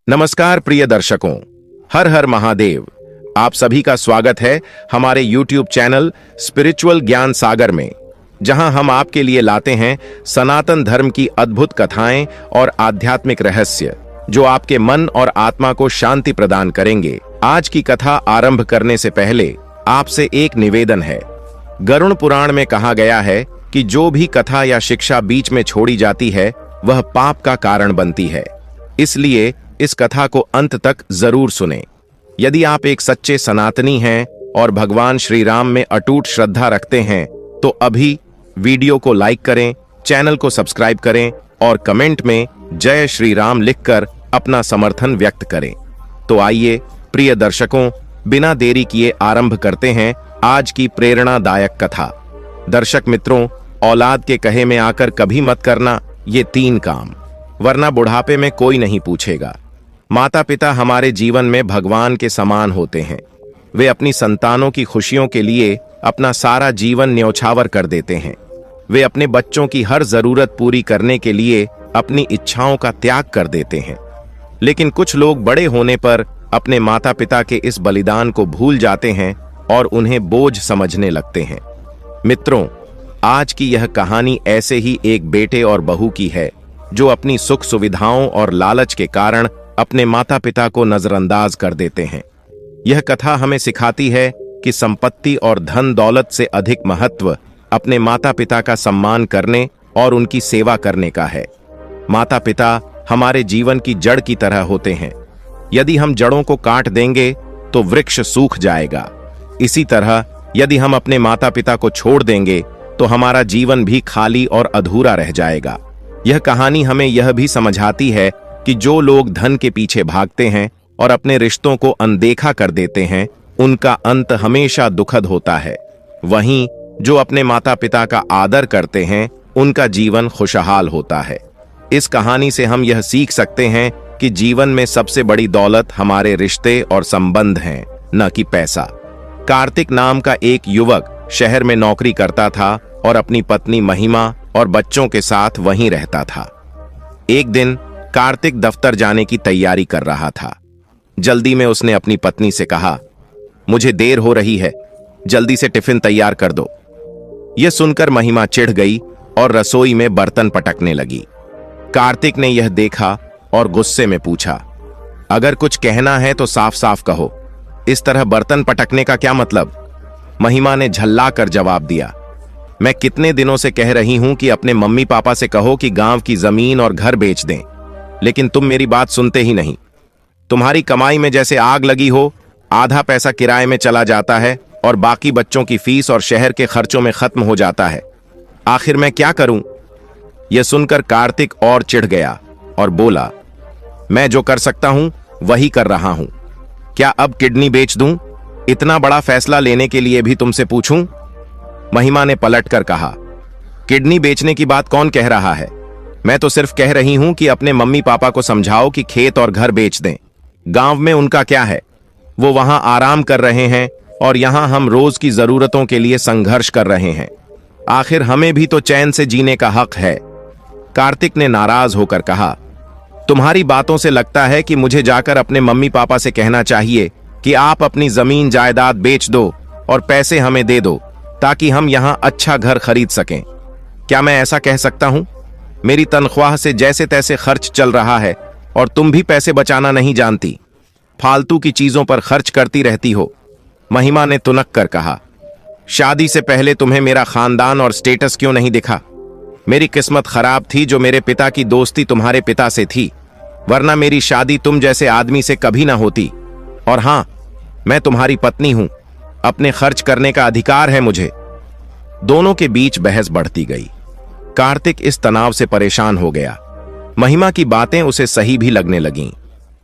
नमस्कार प्रिय दर्शकों, हर हर महादेव। आप सभी का स्वागत है हमारे YouTube चैनल स्पिरिचुअल ज्ञान सागर में, जहां हम आपके लिए लाते हैं सनातन धर्म की अद्भुत कथाएं और आध्यात्मिक रहस्य जो आपके मन और आत्मा को शांति प्रदान करेंगे। आज की कथा आरंभ करने से पहले आपसे एक निवेदन है। गरुड़ पुराण में कहा गया है कि जो भी कथा या शिक्षा बीच में छोड़ी जाती है वह पाप का कारण बनती है, इसलिए इस कथा को अंत तक जरूर सुनें। यदि आप एक सच्चे सनातनी हैं और भगवान श्री राम में अटूट श्रद्धा रखते हैं तो अभी वीडियो को लाइक करें, चैनल को सब्सक्राइब करें और कमेंट में जय श्री राम लिखकर अपना समर्थन व्यक्त करें। तो आइए प्रिय दर्शकों, बिना देरी किए आरंभ करते हैं आज की प्रेरणादायक कथा। दर्शक मित्रों, औलाद के कहे में आकर कभी मत करना ये 3 काम, वरना बुढ़ापे में कोई नहीं पूछेगा। माता पिता हमारे जीवन में भगवान के समान होते हैं। वे अपनी संतानों की खुशियों के लिए अपना सारा जीवन न्यौछावर कर देते हैं। वे अपने बच्चों की हर जरूरत पूरी करने के लिए अपनी इच्छाओं का त्याग कर देते हैं। लेकिन कुछ लोग बड़े होने पर अपने माता पिता के इस बलिदान को भूल जाते हैं और उन्हें बोझ समझने लगते हैं। मित्रों, आज की यह कहानी ऐसे ही एक बेटे और बहू की है जो अपनी सुख सुविधाओं और लालच के कारण अपने माता पिता को नजरअंदाज कर देते हैं। यह कथा हमें सिखाती है कि संपत्ति और धन दौलत से अधिक महत्व अपने माता पिता का सम्मान करने और उनकी सेवा करने का है। माता पिता हमारे जीवन की जड़ की तरह होते हैं। यदि हम जड़ों को काट देंगे तो वृक्ष सूख जाएगा। इसी तरह यदि हम अपने माता पिता को छोड़ देंगे तो हमारा जीवन भी खाली और अधूरा रह जाएगा। यह कहानी हमें यह भी समझाती है कि जो लोग धन के पीछे भागते हैं और अपने रिश्तों को अनदेखा कर देते हैं, उनका अंत हमेशा दुखद होता है। वहीं जो अपने माता पिता का आदर करते हैं, उनका जीवन खुशहाल होता है। इस कहानी से हम यह सीख सकते हैं कि जीवन में सबसे बड़ी दौलत हमारे रिश्ते और संबंध हैं, न कि पैसा। कार्तिक नाम का एक युवक शहर में नौकरी करता था और अपनी पत्नी महिमा और बच्चों के साथ वहीं रहता था। एक दिन कार्तिक दफ्तर जाने की तैयारी कर रहा था। जल्दी में उसने अपनी पत्नी से कहा, मुझे देर हो रही है, जल्दी से टिफिन तैयार कर दो। यह सुनकर महिमा चिढ़ गई और रसोई में बर्तन पटकने लगी। कार्तिक ने यह देखा और गुस्से में पूछा, अगर कुछ कहना है तो साफ साफ कहो, इस तरह बर्तन पटकने का क्या मतलब? महिमा ने झल्ला कर जवाब दिया, मैं कितने दिनों से कह रही हूं कि अपने मम्मी पापा से कहो कि गांव की जमीन और घर बेच दें, लेकिन तुम मेरी बात सुनते ही नहीं। तुम्हारी कमाई में जैसे आग लगी हो, आधा पैसा किराए में चला जाता है और बाकी बच्चों की फीस और शहर के खर्चों में खत्म हो जाता है। आखिर मैं क्या करूं? यह सुनकर कार्तिक और चिढ़ गया और बोला, मैं जो कर सकता हूं वही कर रहा हूं। क्या अब किडनी बेच दूं? इतना बड़ा फैसला लेने के लिए भी तुमसे पूछूं? महिमा ने पलटकर कहा, किडनी बेचने की बात कौन कह रहा है? मैं तो सिर्फ कह रही हूं कि अपने मम्मी पापा को समझाओ कि खेत और घर बेच दें। गांव में उनका क्या है? वो वहां आराम कर रहे हैं और यहां हम रोज की जरूरतों के लिए संघर्ष कर रहे हैं। आखिर हमें भी तो चैन से जीने का हक है। कार्तिक ने नाराज होकर कहा, तुम्हारी बातों से लगता है कि मुझे जाकर अपने मम्मी पापा से कहना चाहिए कि आप अपनी जमीन जायदाद बेच दो और पैसे हमें दे दो ताकि हम यहां अच्छा घर खरीद सकें। क्या मैं ऐसा कह सकता हूं? मेरी तनख्वाह से जैसे तैसे खर्च चल रहा है और तुम भी पैसे बचाना नहीं जानती, फालतू की चीजों पर खर्च करती रहती हो। महिमा ने तुनक कर कहा, शादी से पहले तुम्हें मेरा खानदान और स्टेटस क्यों नहीं दिखा? मेरी किस्मत खराब थी जो मेरे पिता की दोस्ती तुम्हारे पिता से थी, वरना मेरी शादी तुम जैसे आदमी से कभी ना होती। और हां, मैं तुम्हारी पत्नी हूं, अपने खर्च करने का अधिकार है मुझे। दोनों के बीच बहस बढ़ती गई। कार्तिक इस तनाव से परेशान हो गया। महिमा की बातें उसे सही भी लगने लगीं।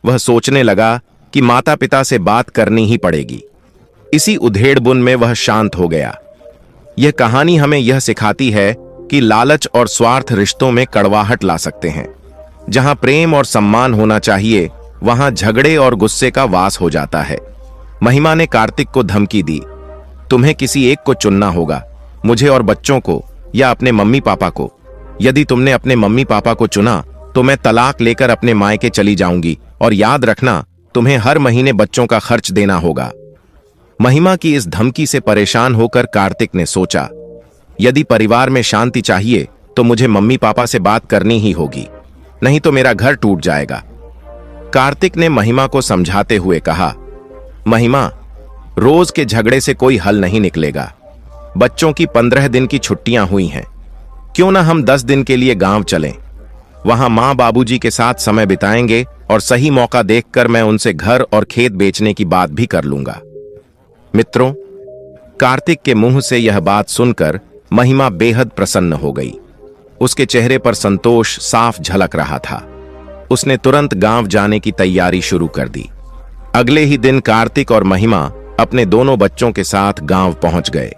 वह सोचने लगा कि माता पिता से बात करनी ही पड़ेगी। इसी उधेड़बुन में वह शांत हो गया। यह कहानी हमें यह सिखाती है कि लालच और स्वार्थ रिश्तों में कड़वाहट ला सकते हैं। जहां प्रेम और सम्मान होना चाहिए, वहां झगड़े और गुस्से का वास हो जाता है। महिमा ने कार्तिक को धमकी दी, तुम्हें किसी एक को चुनना होगा, मुझे और बच्चों को या अपने मम्मी पापा को। यदि तुमने अपने मम्मी पापा को चुना तो मैं तलाक लेकर अपने मायके चली जाऊंगी, और याद रखना तुम्हें हर महीने बच्चों का खर्च देना होगा। महिमा की इस धमकी से परेशान होकर कार्तिक ने सोचा, यदि परिवार में शांति चाहिए तो मुझे मम्मी पापा से बात करनी ही होगी, नहीं तो मेरा घर टूट जाएगा। कार्तिक ने महिमा को समझाते हुए कहा, महिमा, रोज के झगड़े से कोई हल नहीं निकलेगा। बच्चों की 15 दिन की छुट्टियां हुई हैं, क्यों ना हम 10 दिन के लिए गांव चलें। वहां मां बाबूजी के साथ समय बिताएंगे और सही मौका देखकर मैं उनसे घर और खेत बेचने की बात भी कर लूंगा। मित्रों, कार्तिक के मुंह से यह बात सुनकर महिमा बेहद प्रसन्न हो गई। उसके चेहरे पर संतोष साफ झलक रहा था। उसने तुरंत गांव जाने की तैयारी शुरू कर दी। अगले ही दिन कार्तिक और महिमा अपने दोनों बच्चों के साथ गांव पहुंच गए।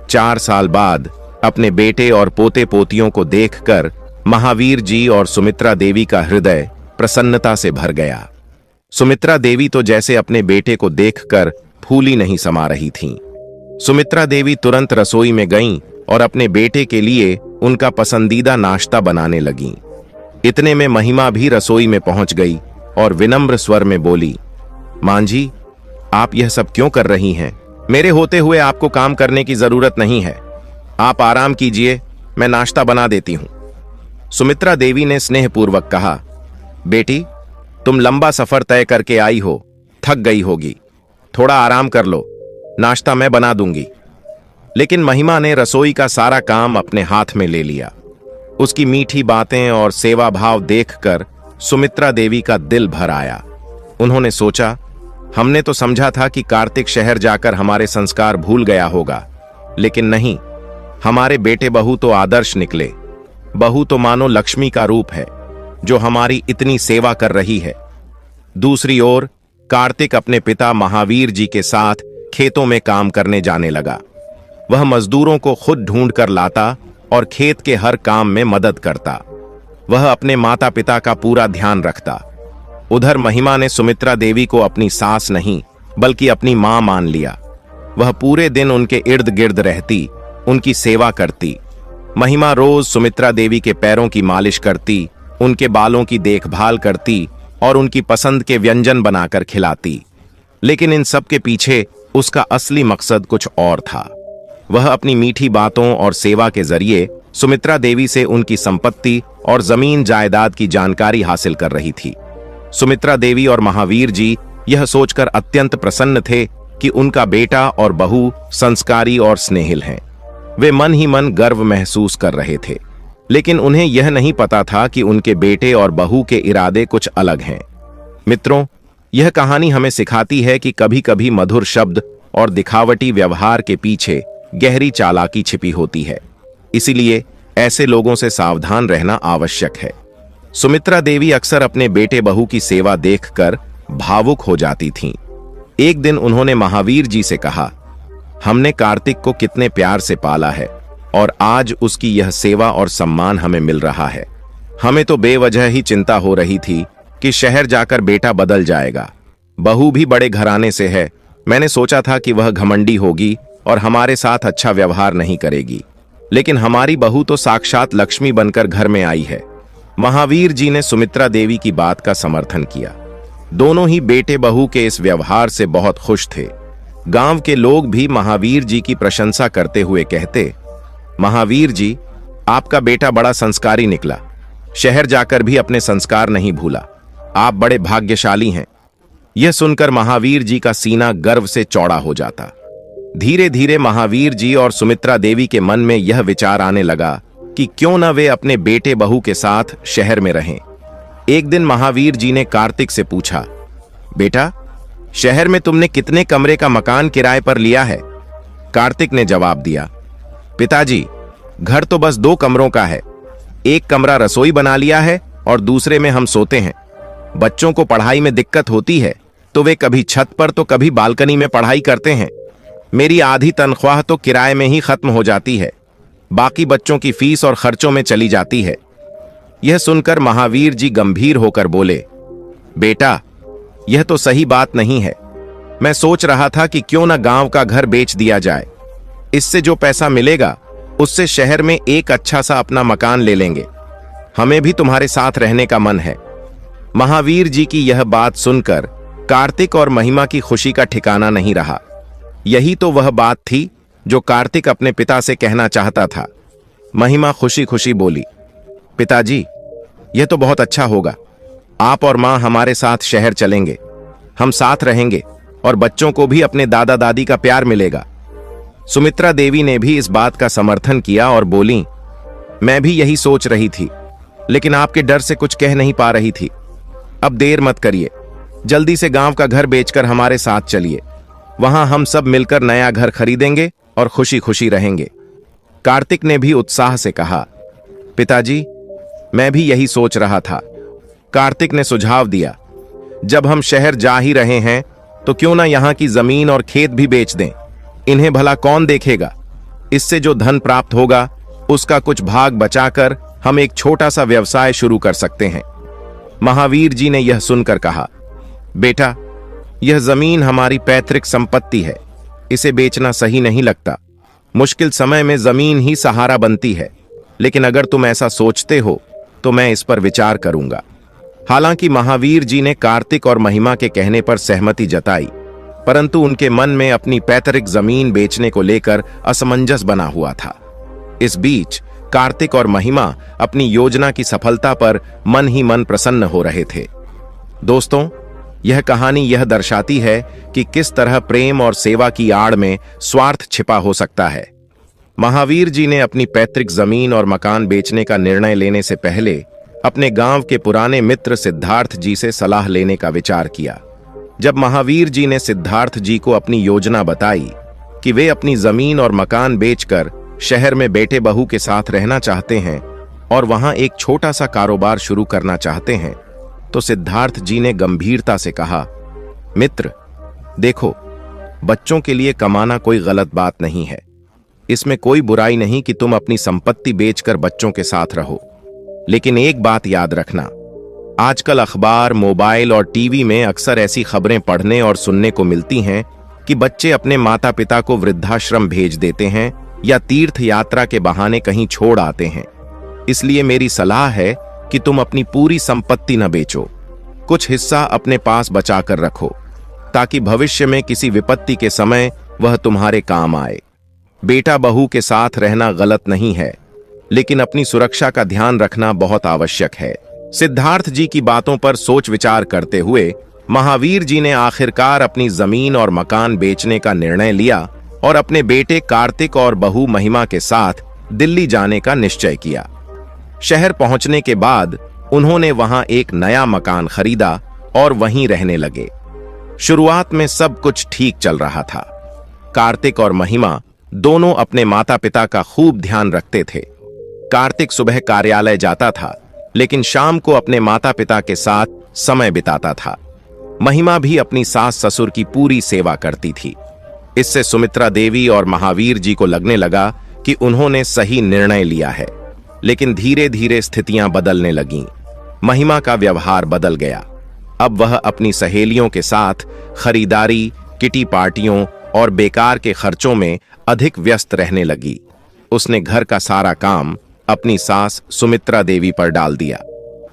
4 साल बाद अपने बेटे और पोते पोतियों को देखकर महावीर जी और सुमित्रा देवी का हृदय प्रसन्नता से भर गया। सुमित्रा देवी तो जैसे अपने बेटे को देखकर फूली नहीं समा रही थीं। सुमित्रा देवी तुरंत रसोई में गईं और अपने बेटे के लिए उनका पसंदीदा नाश्ता बनाने लगीं। इतने में महिमा भी रसोई में पहुंच गई और विनम्र स्वर में बोली, मां जी, आप यह सब क्यों कर रही हैं? मेरे होते हुए आपको काम करने की जरूरत नहीं है। आप आराम कीजिए, मैं नाश्ता बना देती हूं। सुमित्रा देवी ने स्नेहपूर्वक कहा, बेटी, तुम लंबा सफर तय करके आई हो, थक गई होगी, थोड़ा आराम कर लो, नाश्ता मैं बना दूंगी। लेकिन महिमा ने रसोई का सारा काम अपने हाथ में ले लिया। उसकी मीठी बातें और सेवा भाव देखकर सुमित्रा देवी का दिल भर आया। उन्होंने सोचा, हमने तो समझा था कि कार्तिक शहर जाकर हमारे संस्कार भूल गया होगा, लेकिन नहीं, हमारे बेटे बहू तो आदर्श निकले। बहू तो मानो लक्ष्मी का रूप है, जो हमारी इतनी सेवा कर रही है। दूसरी ओर कार्तिक अपने पिता महावीर जी के साथ खेतों में काम करने जाने लगा। वह मजदूरों को खुद ढूंढ कर लाता और खेत के हर काम में मदद करता। वह अपने माता पिता का पूरा ध्यान रखता। उधर महिमा ने सुमित्रा देवी को अपनी सास नहीं बल्कि अपनी मां मान लिया। वह पूरे दिन उनके इर्द गिर्द रहती, उनकी सेवा करती। महिमा रोज सुमित्रा देवी के पैरों की मालिश करती, उनके बालों की देखभाल करती और उनकी पसंद के व्यंजन बनाकर खिलाती। लेकिन इन सब के पीछे उसका असली मकसद कुछ और था। वह अपनी मीठी बातों और सेवा के जरिए सुमित्रा देवी से उनकी संपत्ति और जमीन जायदाद की जानकारी हासिल कर रही थी। सुमित्रा देवी और महावीर जी यह सोचकर अत्यंत प्रसन्न थे कि उनका बेटा और बहू संस्कारी और स्नेहिल हैं। वे मन ही मन गर्व महसूस कर रहे थे, लेकिन उन्हें यह नहीं पता था कि उनके बेटे और बहू के इरादे कुछ अलग हैं। मित्रों, यह कहानी हमें सिखाती है कि कभी कभी मधुर शब्द और दिखावटी व्यवहार के पीछे गहरी चालाकी छिपी होती है। इसीलिए ऐसे लोगों से सावधान रहना आवश्यक है। सुमित्रा देवी अक्सर अपने बेटे बहू की सेवा देखकर भावुक हो जाती थीं। एक दिन उन्होंने महावीर जी से कहा, हमने कार्तिक को कितने प्यार से पाला है और आज उसकी यह सेवा और सम्मान हमें मिल रहा है। हमें तो बेवजह ही चिंता हो रही थी कि शहर जाकर बेटा बदल जाएगा। बहू भी बड़े घराने से है। मैंने सोचा था कि वह घमंडी होगी और हमारे साथ अच्छा व्यवहार नहीं करेगी, लेकिन हमारी बहू तो साक्षात लक्ष्मी बनकर घर में आई है। महावीर जी ने सुमित्रा देवी की बात का समर्थन किया। दोनों ही बेटे बहू के इस व्यवहार से बहुत खुश थे। गांव के लोग भी महावीर जी की प्रशंसा करते हुए कहते, महावीर जी, आपका बेटा बड़ा संस्कारी निकला, शहर जाकर भी अपने संस्कार नहीं भूला। आप बड़े भाग्यशाली हैं। यह सुनकर महावीर जी का सीना गर्व से चौड़ा हो जाता। धीरे धीरे महावीर जी और सुमित्रा देवी के मन में यह विचार आने लगा कि क्यों न वे अपने बेटे बहू के साथ शहर में रहें। एक दिन महावीर जी ने कार्तिक से पूछा, बेटा, शहर में तुमने कितने कमरे का मकान किराए पर लिया है? कार्तिक ने जवाब दिया, पिताजी, घर तो बस 2 कमरों का है। एक कमरा रसोई बना लिया है और दूसरे में हम सोते हैं। बच्चों को पढ़ाई में दिक्कत होती है तो वे कभी छत पर तो कभी बालकनी में पढ़ाई करते हैं। मेरी आधी तनख्वाह तो किराए में ही खत्म हो जाती है, बाकी बच्चों की फीस और खर्चों में चली जाती है। यह सुनकर महावीर जी गंभीर होकर बोले, बेटा, यह तो सही बात नहीं है। मैं सोच रहा था कि क्यों न गांव का घर बेच दिया जाए। इससे जो पैसा मिलेगा उससे शहर में एक अच्छा सा अपना मकान ले लेंगे। हमें भी तुम्हारे साथ रहने का मन है। महावीर जी की यह बात सुनकर कार्तिक और महिमा की खुशी का ठिकाना नहीं रहा। यही तो वह बात थी जो कार्तिक अपने पिता से कहना चाहता था। महिमा खुशी खुशी बोली, पिताजी, यह तो बहुत अच्छा होगा। आप और मां हमारे साथ शहर चलेंगे, हम साथ रहेंगे और बच्चों को भी अपने दादा दादी का प्यार मिलेगा। सुमित्रा देवी ने भी इस बात का समर्थन किया और बोली, मैं भी यही सोच रही थी, लेकिन आपके डर से कुछ कह नहीं पा रही थी। अब देर मत करिए, जल्दी से गांव का घर बेचकर हमारे साथ चलिए। वहां हम सब मिलकर नया घर खरीदेंगे और खुशी खुशी रहेंगे। कार्तिक ने भी उत्साह से कहा, पिताजी, मैं भी यही सोच रहा था। कार्तिक ने सुझाव दिया, जब हम शहर जा ही रहे हैं तो क्यों ना यहां की जमीन और खेत भी बेच दें। इन्हें भला कौन देखेगा। इससे जो धन प्राप्त होगा उसका कुछ भाग बचाकर हम एक छोटा सा व्यवसाय शुरू कर सकते हैं। महावीर जी ने यह सुनकर कहा, बेटा, यह जमीन हमारी पैतृक संपत्ति है, इसे बेचना सही नहीं लगता। मुश्किल समय में जमीन ही सहारा बनती है, लेकिन अगर तुम ऐसा सोचते हो तो मैं इस पर विचार करूंगा। हालांकि महावीर जी ने कार्तिक और महिमा के कहने पर सहमति जताई, परंतु उनके मन में अपनी पैतृक जमीन बेचने को लेकर असमंजस बना हुआ था। इस बीच कार्तिक और महिमा अपनी योजना की सफलता पर मन ही मन प्रसन्न हो रहे थे। दोस्तों, यह कहानी यह दर्शाती है कि किस तरह प्रेम और सेवा की आड़ में स्वार्थ छिपा हो सकता है। महावीर जी ने अपनी पैतृक जमीन और मकान बेचने का निर्णय लेने से पहले अपने गांव के पुराने मित्र सिद्धार्थ जी से सलाह लेने का विचार किया। जब महावीर जी ने सिद्धार्थ जी को अपनी योजना बताई कि वे अपनी जमीन और मकान बेचकर शहर में बेटे बहू के साथ रहना चाहते हैं और वहां एक छोटा सा कारोबार शुरू करना चाहते हैं, तो सिद्धार्थ जी ने गंभीरता से कहा, मित्र, देखो, बच्चों के लिए कमाना कोई गलत बात नहीं है। इसमें कोई बुराई नहीं कि तुम अपनी संपत्ति बेचकर बच्चों के साथ रहो, लेकिन एक बात याद रखना, आजकल अखबार, मोबाइल और टीवी में अक्सर ऐसी खबरें पढ़ने और सुनने को मिलती हैं कि बच्चे अपने माता पिता को वृद्धाश्रम भेज देते हैं या तीर्थ यात्रा के बहाने कहीं छोड़ आते हैं। इसलिए मेरी सलाह है कि तुम अपनी पूरी संपत्ति न बेचो, कुछ हिस्सा अपने पास बचाकर रखो, ताकि भविष्य में किसी विपत्ति के समय वह तुम्हारे काम आए। बेटा बहू के साथ रहना गलत नहीं है, लेकिन अपनी सुरक्षा का ध्यान रखना बहुत आवश्यक है। सिद्धार्थ जी की बातों पर सोच विचार करते हुए महावीर जी ने आखिरकार अपनी जमीन और मकान बेचने का निर्णय लिया और अपने बेटे कार्तिक और बहू महिमा के साथ दिल्ली जाने का निश्चय किया। शहर पहुंचने के बाद उन्होंने वहां एक नया मकान खरीदा और वहीं रहने लगे। शुरुआत में सब कुछ ठीक चल रहा था। कार्तिक और महिमा दोनों अपने माता पिता का खूब ध्यान रखते थे। कार्तिक सुबह कार्यालय जाता था, लेकिन शाम को अपने माता पिता के साथ समय बिताता था। महिमा भी अपनी सास ससुर की पूरी सेवा करती थी। इससे सुमित्रा देवी और महावीर जी को लगने लगा कि उन्होंने सही निर्णय लिया है, लेकिन धीरे धीरे स्थितियां बदलने लगीं। महिमा का व्यवहार बदल गया। अब वह अपनी सहेलियों के साथ खरीदारी, किटी पार्टियों और बेकार के खर्चों में अधिक व्यस्त रहने लगी। उसने घर का सारा काम अपनी सास सुमित्रा देवी पर डाल दिया।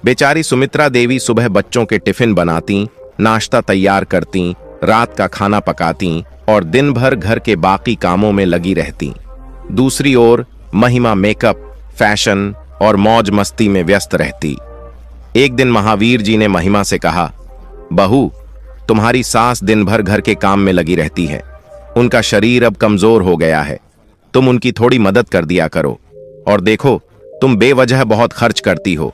बेचारी सुमित्रा देवी सुबह बच्चों के टिफिन बनाती, नाश्ता तैयार करती, रात का खाना पकाती और दिन भर घर के बाकी कामों में लगी रहती। दूसरी ओर महिमा मेकअप, फैशन और मौज मस्ती में व्यस्त रहती। एक दिन महावीर जी ने महिमा से कहा, बहू, तुम्हारी सास दिन भर घर के काम में लगी रहती है। उनका शरीर अब कमजोर हो गया है, तुम उनकी थोड़ी मदद कर दिया करो। और देखो, तुम बेवजह बहुत खर्च करती हो,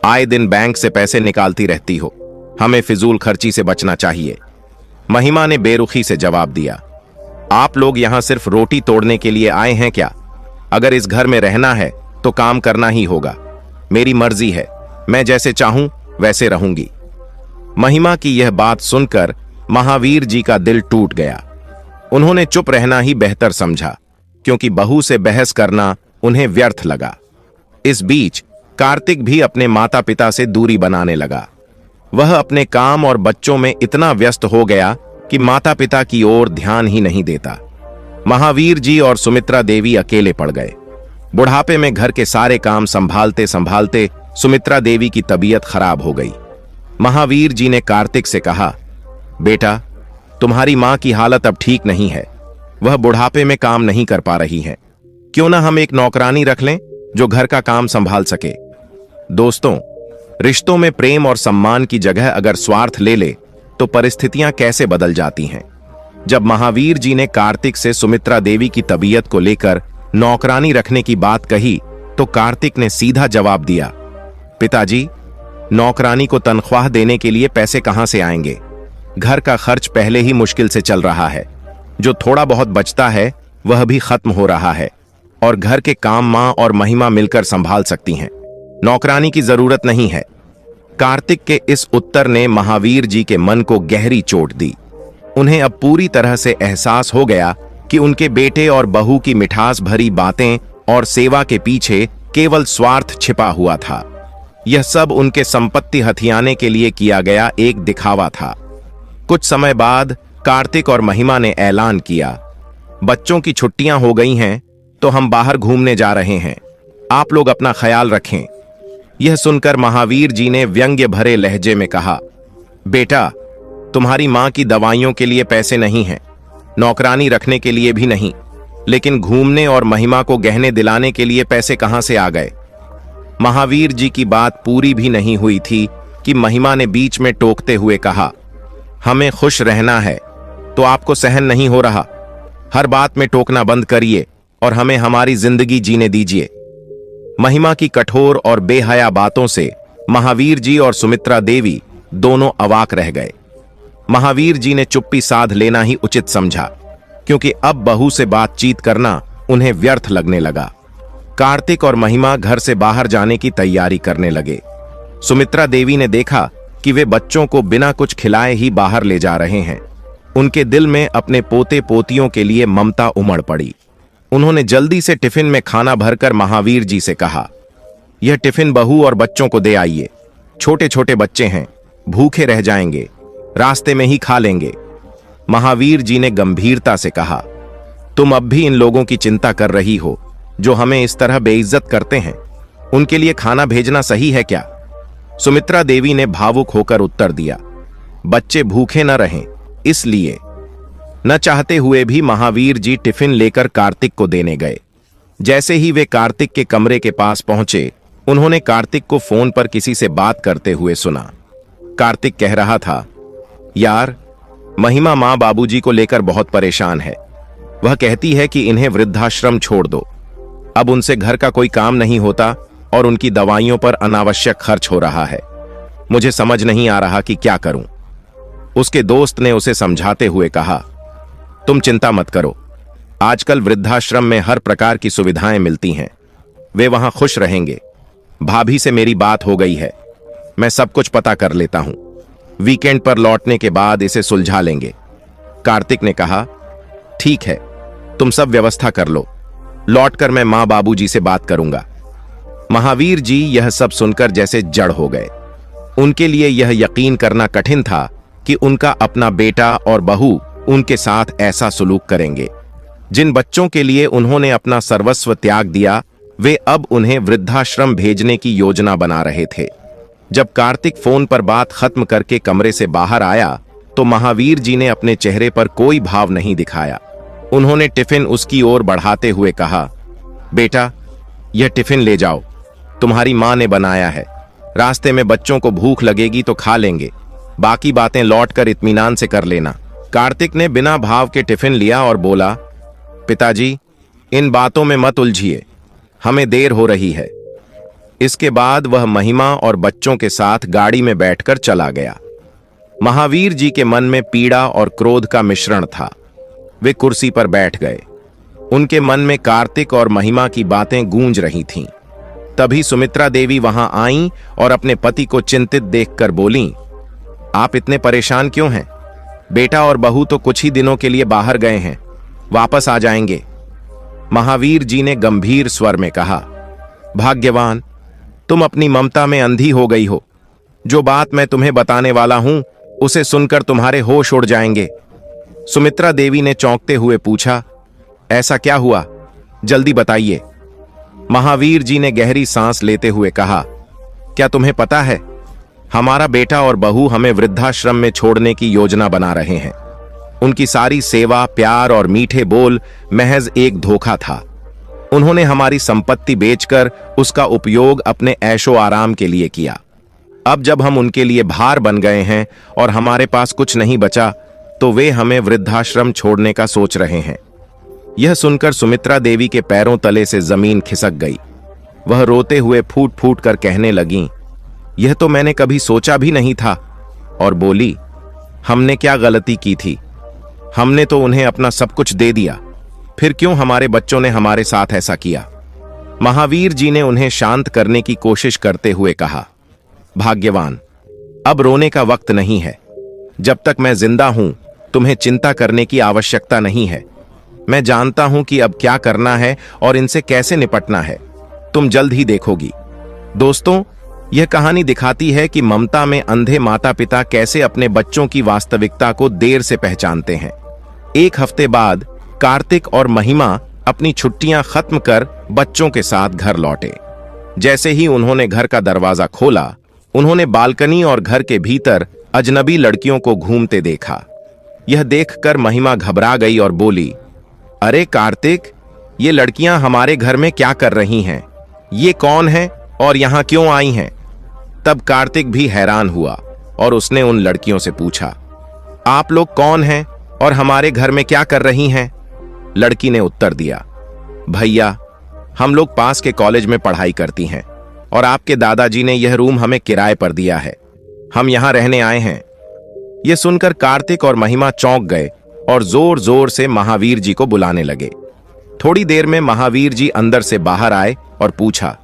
आए दिन बैंक से पैसे निकालती रहती हो। हमें फिजूल खर्ची से बचना चाहिए। महिमा ने बेरुखी से जवाब दिया, आप लोग यहां सिर्फ रोटी तोड़ने के लिए आए हैं क्या? अगर इस घर में रहना है तो काम करना ही होगा। मेरी मर्जी है, मैं जैसे चाहूं वैसे रहूंगी। महिमा की यह बात सुनकर महावीर जी का दिल टूट गया। उन्होंने चुप रहना ही बेहतर समझा, क्योंकि बहू से बहस करना उन्हें व्यर्थ लगा। इस बीच कार्तिक भी अपने माता पिता से दूरी बनाने लगा। वह अपने काम और बच्चों में इतना व्यस्त हो गया कि माता पिता की ओर ध्यान ही नहीं देता। महावीर जी और सुमित्रा देवी अकेले पड़ गए। बुढ़ापे में घर के सारे काम संभालते संभालते सुमित्रा देवी की तबीयत खराब हो गई। महावीर जी ने कार्तिक से कहा, बेटा, तुम्हारी मां की हालत अब ठीक नहीं है, वह बुढ़ापे में काम नहीं कर पा रही है। क्यों ना हम एक नौकरानी रख लें जो घर का काम संभाल सके। दोस्तों, रिश्तों में प्रेम और सम्मान की जगह अगर स्वार्थ ले ले तो परिस्थितियां कैसे बदल जाती हैं। जब महावीर जी ने कार्तिक से सुमित्रा देवी की तबीयत को लेकर नौकरानी रखने की बात कही तो कार्तिक ने सीधा जवाब दिया, पिताजी, नौकरानी को तनख्वाह देने के लिए पैसे कहां से आएंगे? घर का खर्च पहले ही मुश्किल से चल रहा है, जो थोड़ा बहुत बचता है वह भी खत्म हो रहा है, और घर के काम मां और महिमा मिलकर संभाल सकती हैं। नौकरानी की जरूरत नहीं है। कार्तिक के इस उत्तर ने महावीर जी के मन को गहरी चोट दी। उन्हें अब पूरी तरह से एहसास हो गया कि उनके बेटे और बहू की मिठास भरी बातें और सेवा के पीछे केवल स्वार्थ छिपा हुआ था। यह सब उनके संपत्ति हथियाने के लिए किया गया एक दिखावा था। कुछ समय बाद कार्तिक और महिमा ने ऐलान किया, बच्चों की छुट्टियां हो गई हैं तो हम बाहर घूमने जा रहे हैं, आप लोग अपना ख्याल रखें। यह सुनकर महावीर जी ने व्यंग्य भरे लहजे में कहा, बेटा, तुम्हारी मां की दवाइयों के लिए पैसे नहीं हैं, नौकरानी रखने के लिए भी नहीं, लेकिन घूमने और महिमा को गहने दिलाने के लिए पैसे कहां से आ गए? महावीर जी की बात पूरी भी नहीं हुई थी कि महिमा ने बीच में टोकते हुए कहा, हमें खुश रहना है तो आपको सहन नहीं हो रहा। हर बात में टोकना बंद करिए और हमें हमारी जिंदगी जीने दीजिए। महिमा की कठोर और बेहया बातों से महावीर जी और सुमित्रा देवी दोनों अवाक रह गए। महावीर जी ने चुप्पी साध लेना ही उचित समझा, क्योंकि अब बहू से बातचीत करना उन्हें व्यर्थ लगने लगा। कार्तिक और महिमा घर से बाहर जाने की तैयारी करने लगे। सुमित्रा देवी ने देखा कि वे बच्चों को बिना कुछ खिलाए ही बाहर ले जा रहे हैं। उनके दिल में अपने पोते पोतियों के लिए ममता उमड़ पड़ी। उन्होंने जल्दी से टिफिन में खाना भरकर महावीर जी से कहा, यह टिफिन बहू और बच्चों को दे आइए। छोटे छोटे बच्चे हैं, भूखे रह जाएंगे, रास्ते में ही खा लेंगे। महावीर जी ने गंभीरता से कहा, तुम अब भी इन लोगों की चिंता कर रही हो जो हमें इस तरह बेइज्जत करते हैं। उनके लिए खाना भेजना सही है क्या? सुमित्रा देवी ने भावुक होकर उत्तर दिया, बच्चे भूखे न रहें इसलिए। न चाहते हुए भी महावीर जी टिफिन लेकर कार्तिक को देने गए। जैसे ही वे कार्तिक के कमरे के पास पहुंचे, उन्होंने कार्तिक को फोन पर किसी से बात करते हुए सुना। कार्तिक कह रहा था, यार, महिमा मां बाबूजी को लेकर बहुत परेशान है। वह कहती है कि इन्हें वृद्धाश्रम छोड़ दो। अब उनसे घर का कोई काम नहीं होता और उनकी दवाइयों पर अनावश्यक खर्च हो रहा है। मुझे समझ नहीं आ रहा कि क्या करूं। उसके दोस्त ने उसे समझाते हुए कहा, तुम चिंता मत करो, आजकल वृद्धाश्रम में हर प्रकार की सुविधाएं मिलती हैं, वे वहां खुश रहेंगे। भाभी से मेरी बात हो गई है, मैं सब कुछ पता कर लेता हूं। वीकेंड पर लौटने के बाद इसे सुलझा लेंगे। कार्तिक ने कहा, ठीक है, तुम सब व्यवस्था कर लो, लौटकर मैं मां बाबूजी से बात करूंगा। महावीर जी यह सब सुनकर जैसे जड़ हो गए। उनके लिए यह यकीन करना कठिन था कि उनका अपना बेटा और बहू उनके साथ ऐसा सलूक करेंगे। जिन बच्चों के लिए उन्होंने अपना सर्वस्व त्याग दिया, वे अब उन्हें वृद्धाश्रम भेजने की योजना बना रहे थे। जब कार्तिक फोन पर बात खत्म करके कमरे से बाहर आया तो महावीर जी ने अपने चेहरे पर कोई भाव नहीं दिखाया। उन्होंने टिफिन उसकी ओर बढ़ाते हुए कहा, बेटा, यह टिफिन ले जाओ, तुम्हारी मां ने बनाया है। रास्ते में बच्चों को भूख लगेगी तो खा लेंगे, बाकी बातें लौटकर इत्मीनान से कर लेना। कार्तिक ने बिना भाव के टिफिन लिया और बोला, पिताजी, इन बातों में मत उलझिए, हमें देर हो रही है। इसके बाद वह महिमा और बच्चों के साथ गाड़ी में बैठकर चला गया। महावीर जी के मन में पीड़ा और क्रोध का मिश्रण था। वे कुर्सी पर बैठ गए। उनके मन में कार्तिक और महिमा की बातें गूंज रही थीं। तभी सुमित्रा देवी वहां आईं और अपने पति को चिंतित देखकर बोलीं, आप इतने परेशान क्यों हैं? बेटा और बहू तो कुछ ही दिनों के लिए बाहर गए हैं, वापस आ जाएंगे। महावीर जी ने गंभीर स्वर में कहा, भाग्यवान, तुम अपनी ममता में अंधी हो गई हो। जो बात मैं तुम्हें बताने वाला हूं उसे सुनकर तुम्हारे होश उड़ जाएंगे। सुमित्रा देवी ने चौंकते हुए पूछा, ऐसा क्या हुआ, जल्दी बताइए। महावीर जी ने गहरी सांस लेते हुए कहा, क्या तुम्हें पता है, हमारा बेटा और बहू हमें वृद्धाश्रम में छोड़ने की योजना बना रहे हैं। उनकी सारी सेवा, प्यार और मीठे बोल महज एक धोखा था। उन्होंने हमारी संपत्ति बेचकर उसका उपयोग अपने ऐशो आराम के लिए किया। अब जब हम उनके लिए भार बन गए हैं और हमारे पास कुछ नहीं बचा, तो वे हमें वृद्धाश्रम छोड़ने का सोच रहे हैं। यह सुनकर सुमित्रा देवी के पैरों तले से जमीन खिसक गई। वह रोते हुए फूट फूट कर कहने लगीं, यह तो मैंने कभी सोचा भी नहीं था। और बोली, हमने क्या गलती की थी? हमने तो उन्हें अपना सब कुछ दे दिया, फिर क्यों हमारे बच्चों ने हमारे साथ ऐसा किया? महावीर जी ने उन्हें शांत करने की कोशिश करते हुए कहा, भाग्यवान, अब रोने का वक्त नहीं है। जब तक मैं जिंदा हूं, तुम्हें चिंता करने की आवश्यकता नहीं है। मैं जानता हूं कि अब क्या करना है और इनसे कैसे निपटना है। तुम जल्द ही देखोगी। दोस्तों, यह कहानी दिखाती है कि ममता में अंधे माता पिता कैसे अपने बच्चों की वास्तविकता को देर से पहचानते हैं। एक हफ्ते बाद कार्तिक और महिमा अपनी छुट्टियां खत्म कर बच्चों के साथ घर लौटे। जैसे ही उन्होंने घर का दरवाजा खोला, उन्होंने बालकनी और घर के भीतर अजनबी लड़कियों को घूमते देखा। यह देखकर महिमा घबरा गई और बोली, अरे कार्तिक, ये लड़कियां हमारे घर में क्या कर रही हैं? ये कौन है और यहां क्यों आई हैं? तब कार्तिक भी हैरान हुआ और उसने उन लड़कियों से पूछा, आप लोग कौन हैं और हमारे घर में क्या कर रही हैं? लड़की ने उत्तर दिया, भैया, हम लोग पास के कॉलेज में पढ़ाई करती हैं और आपके दादाजी ने यह रूम हमें किराए पर दिया है। हम यहां रहने आए हैं। यह सुनकर कार्तिक और महिमा चौंक गए और जोर जोर से महावीर जी को बुलाने लगे। थोड़ी देर में महावीर जी अंदर से बाहर आए और पूछा,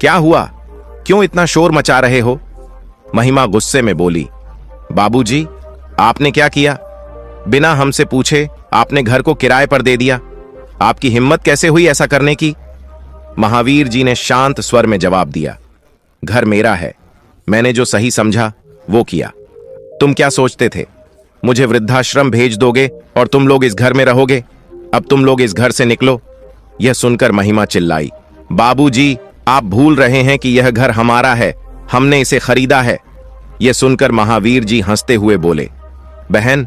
क्या हुआ? क्यों इतना शोर मचा रहे हो? महिमा गुस्से में बोली, बाबूजी, आपने क्या किया? बिना हमसे पूछे आपने घर को किराए पर दे दिया। आपकी हिम्मत कैसे हुई ऐसा करने की? महावीर जी ने शांत स्वर में जवाब दिया, घर मेरा है। मैंने जो सही समझा वो किया। तुम क्या सोचते थे, मुझे वृद्धाश्रम भेज दोगे और तुम लोग इस घर में रहोगे? अब तुम लोग इस घर से निकलो। यह सुनकर महिमा चिल्लाई, बाबूजी, आप भूल रहे हैं कि यह घर हमारा है। हमने इसे खरीदा है। यह सुनकर महावीर जी हंसते हुए बोले, बहन,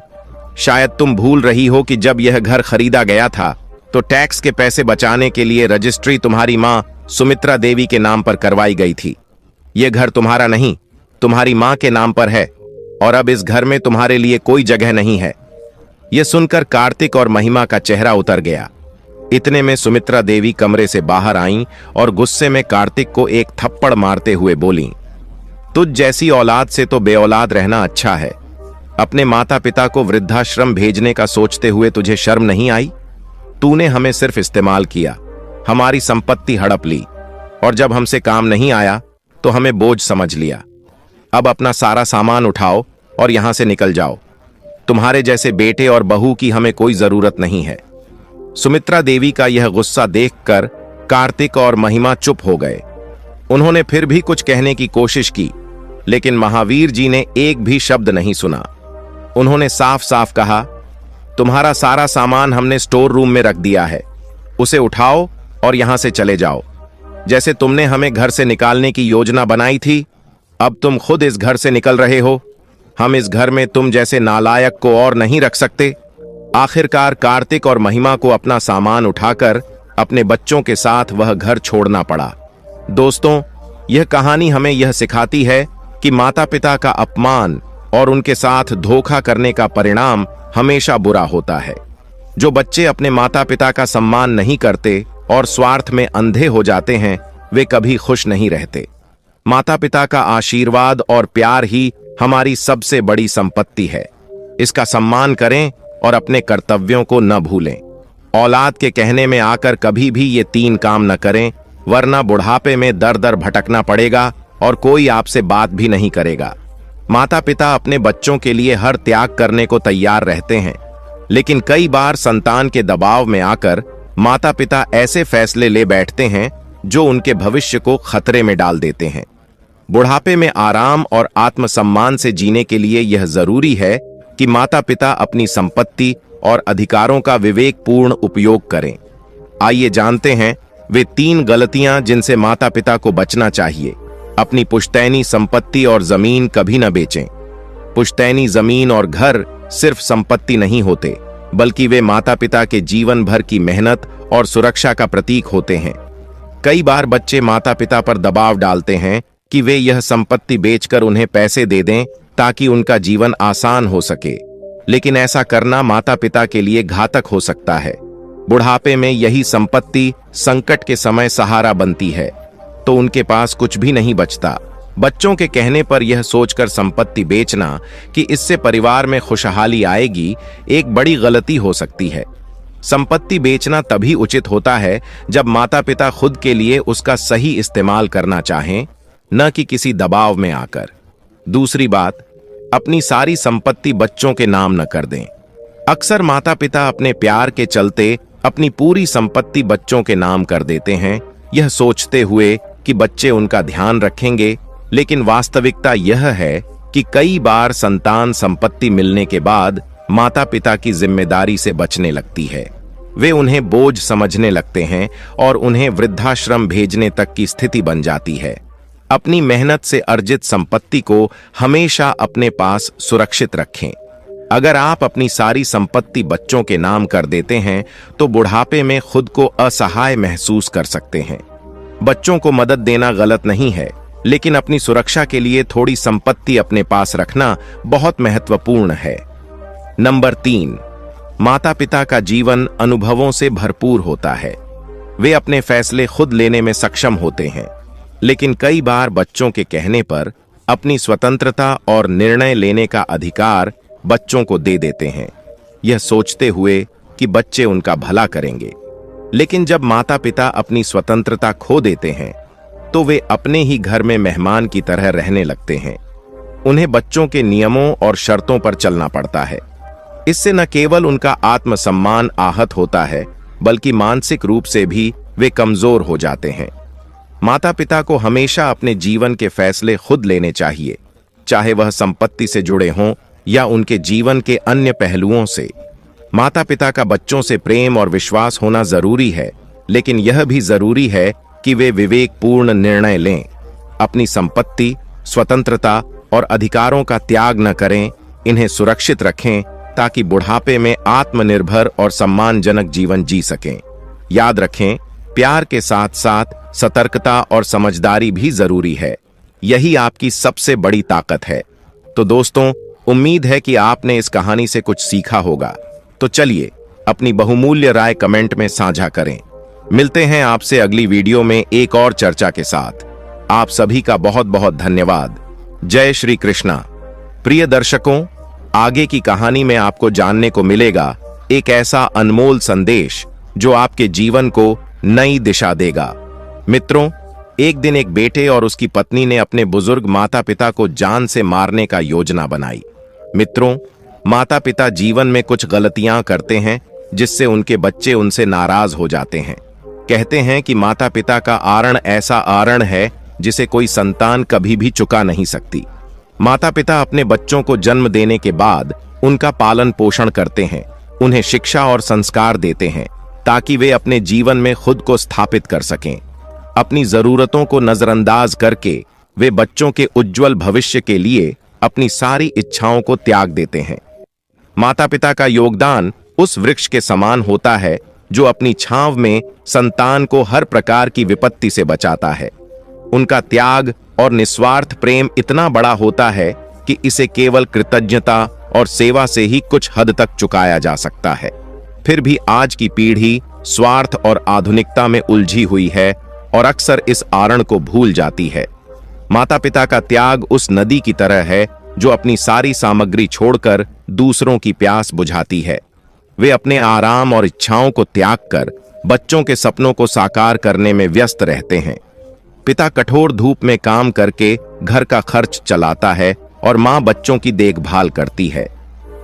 शायद तुम भूल रही हो कि जब यह घर खरीदा गया था तो टैक्स के पैसे बचाने के लिए रजिस्ट्री तुम्हारी मां सुमित्रा देवी के नाम पर करवाई गई थी। यह घर तुम्हारा नहीं, तुम्हारी मां के नाम पर है और अब इस घर में तुम्हारे लिए कोई जगह नहीं है। यह सुनकर कार्तिक और महिमा का चेहरा उतर गया। इतने में सुमित्रा देवी कमरे से बाहर आईं और गुस्से में कार्तिक को एक थप्पड़ मारते हुए बोलीं, तुझ जैसी औलाद से तो बेऔलाद रहना अच्छा है। अपने माता पिता को वृद्धाश्रम भेजने का सोचते हुए तुझे शर्म नहीं आई? तूने हमें सिर्फ इस्तेमाल किया, हमारी संपत्ति हड़प ली और जब हमसे काम नहीं आया तो हमें बोझ समझ लिया। अब अपना सारा सामान उठाओ और यहां से निकल जाओ। तुम्हारे जैसे बेटे और बहू की हमें कोई जरूरत नहीं है। सुमित्रा देवी का यह गुस्सा देखकर कार्तिक और महिमा चुप हो गए। उन्होंने फिर भी कुछ कहने की कोशिश की, लेकिन महावीर जी ने एक भी शब्द नहीं सुना। उन्होंने साफ साफ कहा, तुम्हारा सारा सामान हमने स्टोर रूम में रख दिया है। उसे उठाओ और यहां से चले जाओ। जैसे तुमने हमें घर से निकालने की योजना बनाई थी, अब तुम खुद इस घर से निकल रहे हो। हम इस घर में तुम जैसे नालायक को और नहीं रख सकते। आखिरकार कार्तिक और महिमा को अपना सामान उठाकर अपने बच्चों के साथ वह घर छोड़ना पड़ा। दोस्तों, यह कहानी हमें यह सिखाती है कि माता पिता का अपमान और उनके साथ धोखा करने का परिणाम हमेशा बुरा होता है। जो बच्चे अपने माता पिता का सम्मान नहीं करते और स्वार्थ में अंधे हो जाते हैं, वे कभी खुश नहीं रहते। माता पिता का आशीर्वाद और प्यार ही हमारी सबसे बड़ी संपत्ति है। इसका सम्मान करें और अपने कर्तव्यों को न भूलें। औलाद के कहने में आकर कभी भी ये 3 काम न करें, वरना बुढ़ापे में दर दर भटकना पड़ेगा और कोई आपसे बात भी नहीं करेगा। माता पिता अपने बच्चों के लिए हर त्याग करने को तैयार रहते हैं, लेकिन कई बार संतान के दबाव में आकर माता पिता ऐसे फैसले ले बैठते हैं जो उनके भविष्य को खतरे में डाल देते हैं। बुढ़ापे में आराम और आत्मसम्मान से जीने के लिए यह जरूरी है कि माता पिता अपनी संपत्ति और अधिकारों का विवेकपूर्ण उपयोग करें। आइए जानते हैं वे 3 गलतियां जिनसे माता पिता को बचना चाहिए। अपनी पुश्तैनी संपत्ति और जमीन कभी न बेचें। पुश्तैनी जमीन और घर सिर्फ संपत्ति नहीं होते, बल्कि वे माता पिता के जीवन भर की मेहनत और सुरक्षा का प्रतीक होते हैं। कई बार बच्चे माता पिता पर दबाव डालते हैं कि वे यह संपत्ति बेचकर उन्हें पैसे दे दें ताकि उनका जीवन आसान हो सके, लेकिन ऐसा करना माता पिता के लिए घातक हो सकता है। बुढ़ापे में यही संपत्ति संकट के समय सहारा बनती है, तो उनके पास कुछ भी नहीं बचता। बच्चों के कहने पर यह सोचकर संपत्ति बेचना कि इससे परिवार में खुशहाली आएगी, एक बड़ी गलती हो सकती है। संपत्ति बेचना तभी उचित होता है जब माता पिता खुद के लिए उसका सही इस्तेमाल करना चाहें, न कि किसी दबाव में आकर। दूसरी बात, अपनी सारी संपत्ति बच्चों के नाम न कर दें। अक्सर माता पिता अपने प्यार के चलते अपनी पूरी संपत्ति बच्चों के नाम कर देते हैं, यह सोचते हुए कि बच्चे उनका ध्यान रखेंगे, लेकिन वास्तविकता यह है कि कई बार संतान संपत्ति मिलने के बाद माता पिता की जिम्मेदारी से बचने लगती है। वे उन्हें बोझ समझने लगते हैं और उन्हें वृद्धाश्रम भेजने तक की स्थिति बन जाती है। अपनी मेहनत से अर्जित संपत्ति को हमेशा अपने पास सुरक्षित रखें। अगर आप अपनी सारी संपत्ति बच्चों के नाम कर देते हैं तो बुढ़ापे में खुद को असहाय महसूस कर सकते हैं। बच्चों को मदद देना गलत नहीं है, लेकिन अपनी सुरक्षा के लिए थोड़ी संपत्ति अपने पास रखना बहुत महत्वपूर्ण है। नंबर 3, माता पिता का जीवन अनुभवों से भरपूर होता है। वे अपने फैसले खुद लेने में सक्षम होते हैं, लेकिन कई बार बच्चों के कहने पर अपनी स्वतंत्रता और निर्णय लेने का अधिकार बच्चों को दे देते हैं, यह सोचते हुए कि बच्चे उनका भला करेंगे। लेकिन जब माता पिता अपनी स्वतंत्रता खो देते हैं तो वे अपने ही घर में मेहमान की तरह रहने लगते हैं। उन्हें बच्चों के नियमों और शर्तों पर चलना पड़ता है। इससे न केवल उनका आत्मसम्मान आहत होता है, बल्कि मानसिक रूप से भी वे कमजोर हो जाते हैं। माता पिता को हमेशा अपने जीवन के फैसले खुद लेने चाहिए, चाहे वह संपत्ति से जुड़े हों या उनके जीवन के अन्य पहलुओं से। माता पिता का बच्चों से प्रेम और विश्वास होना जरूरी है, लेकिन यह भी जरूरी है कि वे विवेकपूर्ण निर्णय लें। अपनी संपत्ति, स्वतंत्रता और अधिकारों का त्याग न करें, इन्हें सुरक्षित रखें ताकि बुढ़ापे में आत्मनिर्भर और सम्मानजनक जीवन जी सकें। याद रखें, प्यार के साथ साथ सतर्कता और समझदारी भी जरूरी है। यही आपकी सबसे बड़ी ताकत है। तो दोस्तों, उम्मीद है कि आपने इस कहानी से कुछ सीखा होगा। तो चलिए अपनी बहुमूल्य राय कमेंट में साझा करें। मिलते हैं आपसे अगली वीडियो में एक और चर्चा के साथ। आप सभी का बहुत बहुत धन्यवाद। जय श्री कृष्णा। प्रिय दर्शकों, आगे की कहानी में आपको जानने को मिलेगा एक ऐसा अनमोल संदेश जो आपके जीवन को नई दिशा देगा। मित्रों, एक दिन एक बेटे और उसकी पत्नी ने अपने बुजुर्ग माता पिता को जान से मारने का योजना बनाई। मित्रों, माता पिता जीवन में कुछ गलतियां करते हैं जिससे उनके बच्चे उनसे नाराज हो जाते हैं। कहते हैं कि माता पिता का आरण ऐसा आरण है जिसे कोई संतान कभी भी चुका नहीं सकती। माता पिता अपने बच्चों को जन्म देने के बाद उनका पालन पोषण करते हैं, उन्हें शिक्षा और संस्कार देते हैं ताकि वे अपने जीवन में खुद को स्थापित कर सकें। अपनी जरूरतों को नजरअंदाज करके वे बच्चों के उज्जवल भविष्य के लिए अपनी सारी इच्छाओं को त्याग देते हैं। माता पिता का योगदान उस वृक्ष के समान होता है जो अपनी छांव में संतान को हर प्रकार की विपत्ति से बचाता है। उनका त्याग और निस्वार्थ प्रेम इतना बड़ा होता है कि इसे केवल कृतज्ञता और सेवा से ही कुछ हद तक चुकाया जा सकता है। फिर भी आज की पीढ़ी स्वार्थ और आधुनिकता में उलझी हुई है और अक्सर इस आरण को भूल जाती है। माता पिता का त्याग उस नदी की तरह है जो अपनी सारी सामग्री छोड़कर दूसरों की प्यास बुझाती है। वे अपने आराम और इच्छाओं को त्याग कर बच्चों के सपनों को साकार करने में व्यस्त रहते हैं। पिता कठोर धूप में काम करके घर का खर्च चलाता है और मां बच्चों की देखभाल करती है।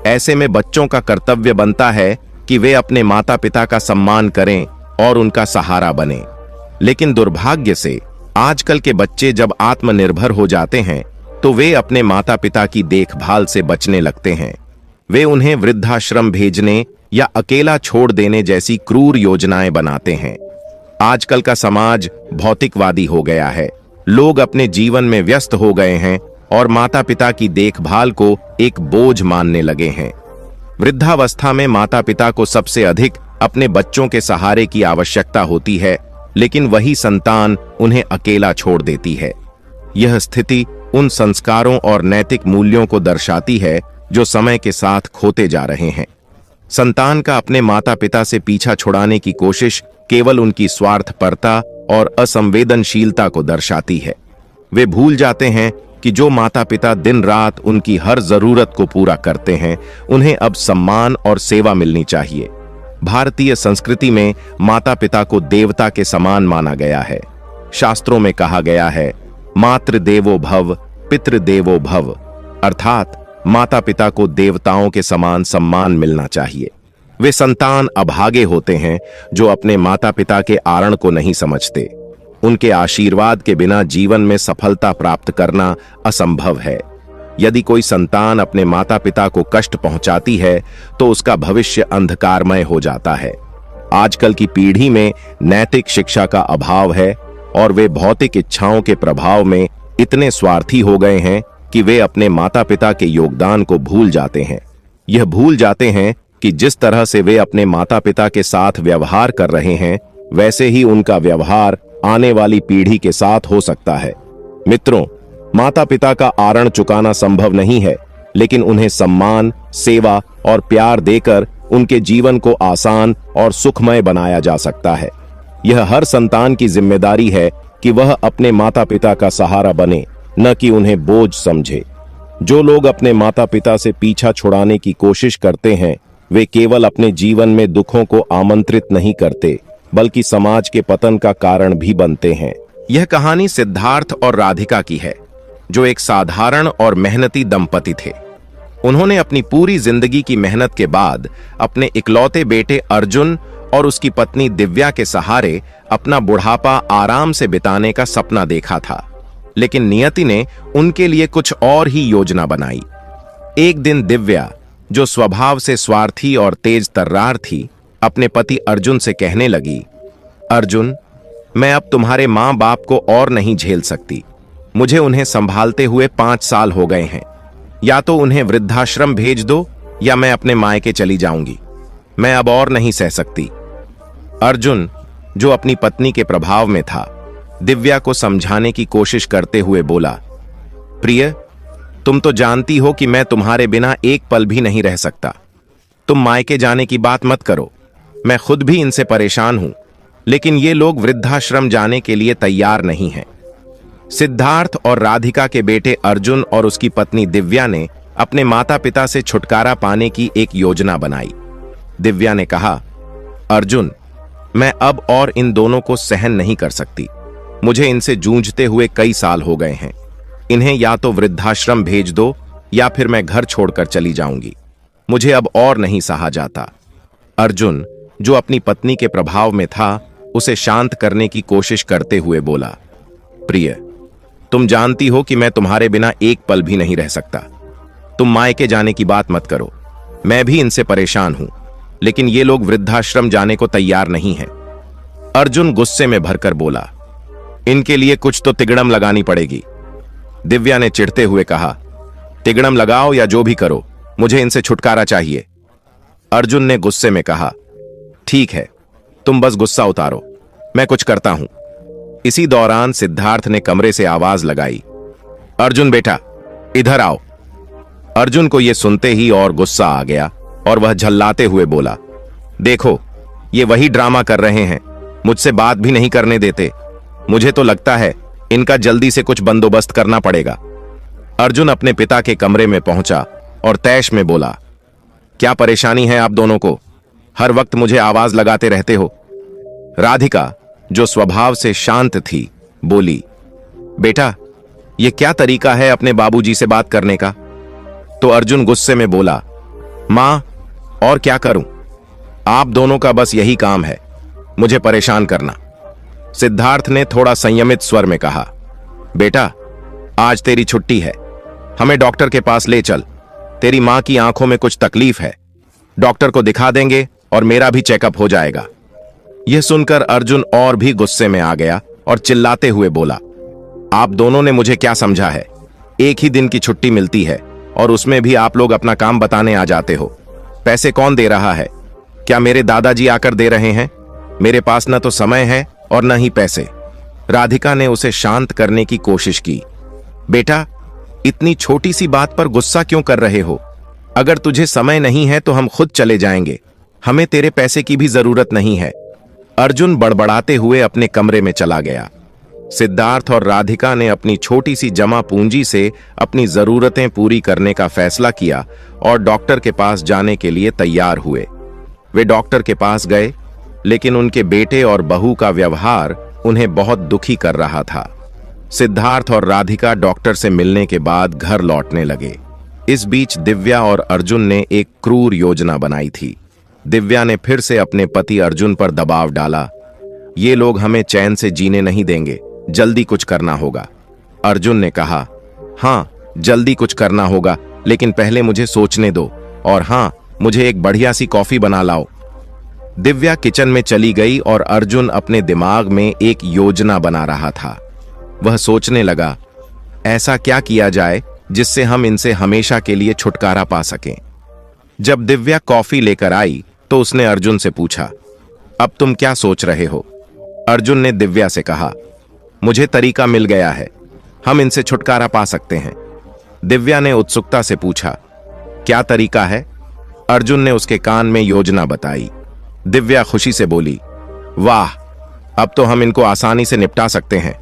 ऐसे में बच्चों का कर्तव्य बनता है कि वे अपने माता पिता का सम्मान करें और उनका सहारा बने। लेकिन दुर्भाग्य से आजकल के बच्चे जब आत्मनिर्भर हो जाते हैं तो वे अपने माता पिता की देखभाल से बचने लगते हैं। वे उन्हें वृद्धाश्रम भेजने या अकेला छोड़ देने जैसी क्रूर योजनाएं बनाते हैं। आजकल का समाज भौतिकवादी हो गया है। लोग अपने जीवन में व्यस्त हो गए हैं और माता पिता की देखभाल को एक बोझ मानने लगे हैं। वृद्धावस्था में माता पिता को सबसे अधिक अपने बच्चों के सहारे की आवश्यकता होती है, लेकिन वही संतान उन्हें अकेला छोड़ देती है। यह स्थिति उन संस्कारों और नैतिक मूल्यों को दर्शाती है जो समय के साथ खोते जा रहे हैं। संतान का अपने माता पिता से पीछा छुड़ाने की कोशिश केवल उनकी स्वार्थपरता और असंवेदनशीलता को दर्शाती है। वे भूल जाते हैं कि जो माता पिता दिन रात उनकी हर जरूरत को पूरा करते हैं, उन्हें अब सम्मान और सेवा मिलनी चाहिए। भारतीय संस्कृति में माता पिता को देवता के समान माना गया है। शास्त्रों में कहा गया है, मातृ देवो भव पितृ देवो भव, अर्थात माता पिता को देवताओं के समान सम्मान मिलना चाहिए। वे संतान अभागे होते हैं जो अपने माता पिता के आरण को नहीं समझते। उनके आशीर्वाद के बिना जीवन में सफलता प्राप्त करना असंभव है। यदि कोई संतान अपने माता पिता को कष्ट पहुंचाती है तो उसका भविष्य अंधकारमय हो जाता है। आजकल की पीढ़ी में नैतिक शिक्षा का अभाव है और वे भौतिक इच्छाओं के प्रभाव में इतने स्वार्थी हो गए हैं कि वे अपने माता पिता के योगदान को भूल जाते हैं। यह भूल जाते हैं कि जिस तरह से वे अपने माता पिता के साथ व्यवहार कर रहे हैं, वैसे ही उनका व्यवहार आने वाली पीढ़ी के साथ हो सकता है। मित्रों, माता पिता का आरण चुकाना संभव नहीं है, लेकिन उन्हें सम्मान, सेवा और प्यार देकर उनके जीवन को आसान और सुखमय बनाया जा सकता है। यह हर संतान की जिम्मेदारी है कि वह अपने माता पिता का सहारा बने, न कि उन्हें बोझ समझे। जो लोग अपने माता पिता से पीछा छुड़ाने की कोशिश करते हैं, वे केवल अपने जीवन में दुखों को आमंत्रित नहीं करते, बल्कि समाज के पतन का कारण भी बनते हैं। यह कहानी सिद्धार्थ और राधिका की है, जो एक साधारण और मेहनती दंपति थे। उन्होंने अपनी पूरी जिंदगी की मेहनत के बाद अपने इकलौते बेटे अर्जुन और उसकी पत्नी दिव्या के सहारे अपना बुढ़ापा आराम से बिताने का सपना देखा था। लेकिन नियति ने उनके लिए कुछ और ही योजना बनाई। एक दिन दिव्या, जो स्वभाव से स्वार्थी और तेज तर्रार थी, अपने पति अर्जुन से कहने लगी, अर्जुन, मैं अब तुम्हारे माँ बाप को और नहीं झेल सकती। मुझे उन्हें संभालते हुए 5 साल हो गए हैं। या तो उन्हें वृद्धाश्रम भेज दो या मैं अपने मायके चली जाऊंगी। मैं अब और नहीं सह सकती। अर्जुन, जो अपनी पत्नी के प्रभाव में था, दिव्या को समझाने की कोशिश करते हुए बोला, प्रिय, तुम तो जानती हो कि मैं तुम्हारे बिना एक पल भी नहीं रह सकता। तुम मायके जाने की बात मत करो। मैं खुद भी इनसे परेशान हूं, लेकिन ये लोग वृद्धाश्रम जाने के लिए तैयार नहीं हैं। सिद्धार्थ और राधिका के बेटे अर्जुन और उसकी पत्नी दिव्या ने अपने माता पिता से छुटकारा पाने की एक योजना बनाई। दिव्या ने कहा, अर्जुन, मैं अब और इन दोनों को सहन नहीं कर सकती। मुझे इनसे जूझते हुए कई साल हो गए हैं। इन्हें या तो वृद्धाश्रम भेज दो या फिर मैं घर छोड़कर चली जाऊंगी। मुझे अब और नहीं सहा जाता। अर्जुन, जो अपनी पत्नी के प्रभाव में था, उसे शांत करने की कोशिश करते हुए बोला, प्रिय, तुम जानती हो कि मैं तुम्हारे बिना एक पल भी नहीं रह सकता। तुम मायके जाने की बात मत करो। मैं भी इनसे परेशान हूं, लेकिन ये लोग वृद्धाश्रम जाने को तैयार नहीं हैं। अर्जुन गुस्से में भरकर बोला, इनके लिए कुछ तो तिगड़म लगानी पड़ेगी। दिव्या ने चिढ़ते हुए कहा, तिगड़म लगाओ या जो भी करो, मुझे इनसे छुटकारा चाहिए। अर्जुन ने गुस्से में कहा, ठीक है, तुम बस गुस्सा उतारो, मैं कुछ करता हूं। इसी दौरान सिद्धार्थ ने कमरे से आवाज लगाई, अर्जुन बेटा, इधर आओ। अर्जुन को यह सुनते ही और गुस्सा आ गया और वह झल्लाते हुए बोला, देखो, ये वही ड्रामा कर रहे हैं, मुझसे बात भी नहीं करने देते। मुझे तो लगता है इनका जल्दी से कुछ बंदोबस्त करना पड़ेगा। अर्जुन अपने पिता के कमरे में पहुंचा और तैश में बोला, क्या परेशानी है आप दोनों को? हर वक्त मुझे आवाज लगाते रहते हो। राधिका, जो स्वभाव से शांत थी, बोली, बेटा, यह क्या तरीका है अपने बाबूजी से बात करने का? तो अर्जुन गुस्से में बोला, मां, और क्या करूं? आप दोनों का बस यही काम है, मुझे परेशान करना। सिद्धार्थ ने थोड़ा संयमित स्वर में कहा, बेटा, आज तेरी छुट्टी है, हमें डॉक्टर के पास ले चल। तेरी मां की आंखों में कुछ तकलीफ है, डॉक्टर को दिखा देंगे और मेरा भी चेकअप हो जाएगा। यह सुनकर अर्जुन और भी गुस्से में आ गया और चिल्लाते हुए बोला, आप दोनों ने मुझे क्या समझा है? एक ही दिन की छुट्टी मिलती है और उसमें भी आप लोग अपना काम बताने आ जाते हो। पैसे कौन दे रहा है? क्या मेरे दादाजी आकर दे रहे हैं? मेरे पास न तो समय है और न ही पैसे। राधिका ने उसे शांत करने की कोशिश की। बेटा, इतनी छोटी सी बात पर गुस्सा क्यों कर रहे हो? अगर तुझे समय नहीं है तो हम खुद चले जाएंगे। हमें तेरे पैसे की भी जरूरत नहीं है। अर्जुन बड़बड़ाते हुए अपने कमरे में चला गया। सिद्धार्थ और राधिका ने अपनी छोटी सी जमा पूंजी से अपनी जरूरतें पूरी करने का फैसला किया और डॉक्टर के पास जाने के लिए तैयार हुए। वे डॉक्टर के पास गए, लेकिन उनके बेटे और बहू का व्यवहार उन्हें बहुत दुखी कर रहा था। सिद्धार्थ और राधिका डॉक्टर से मिलने के बाद घर लौटने लगे। इस बीच दिव्या और अर्जुन ने एक क्रूर योजना बनाई थी। दिव्या ने फिर से अपने पति अर्जुन पर दबाव डाला। ये लोग हमें चैन से जीने नहीं देंगे, जल्दी कुछ करना होगा। अर्जुन ने कहा, हाँ जल्दी कुछ करना होगा, लेकिन पहले मुझे सोचने दो, और हाँ, मुझे एक बढ़िया सी कॉफी बना लाओ। दिव्या किचन में चली गई और अर्जुन अपने दिमाग में एक योजना बना रहा था। वह सोचने लगा, ऐसा क्या किया जाए जिससे हम इनसे हमेशा के लिए छुटकारा पा सकें। जब दिव्या कॉफी लेकर आई तो उसने अर्जुन से पूछा, अब तुम क्या सोच रहे हो? अर्जुन ने दिव्या से कहा, मुझे तरीका मिल गया है, हम इनसे छुटकारा पा सकते हैं। दिव्या ने उत्सुकता से पूछा, क्या तरीका है? अर्जुन ने उसके कान में योजना बताई। दिव्या खुशी से बोली, वाह, अब तो हम इनको आसानी से निपटा सकते हैं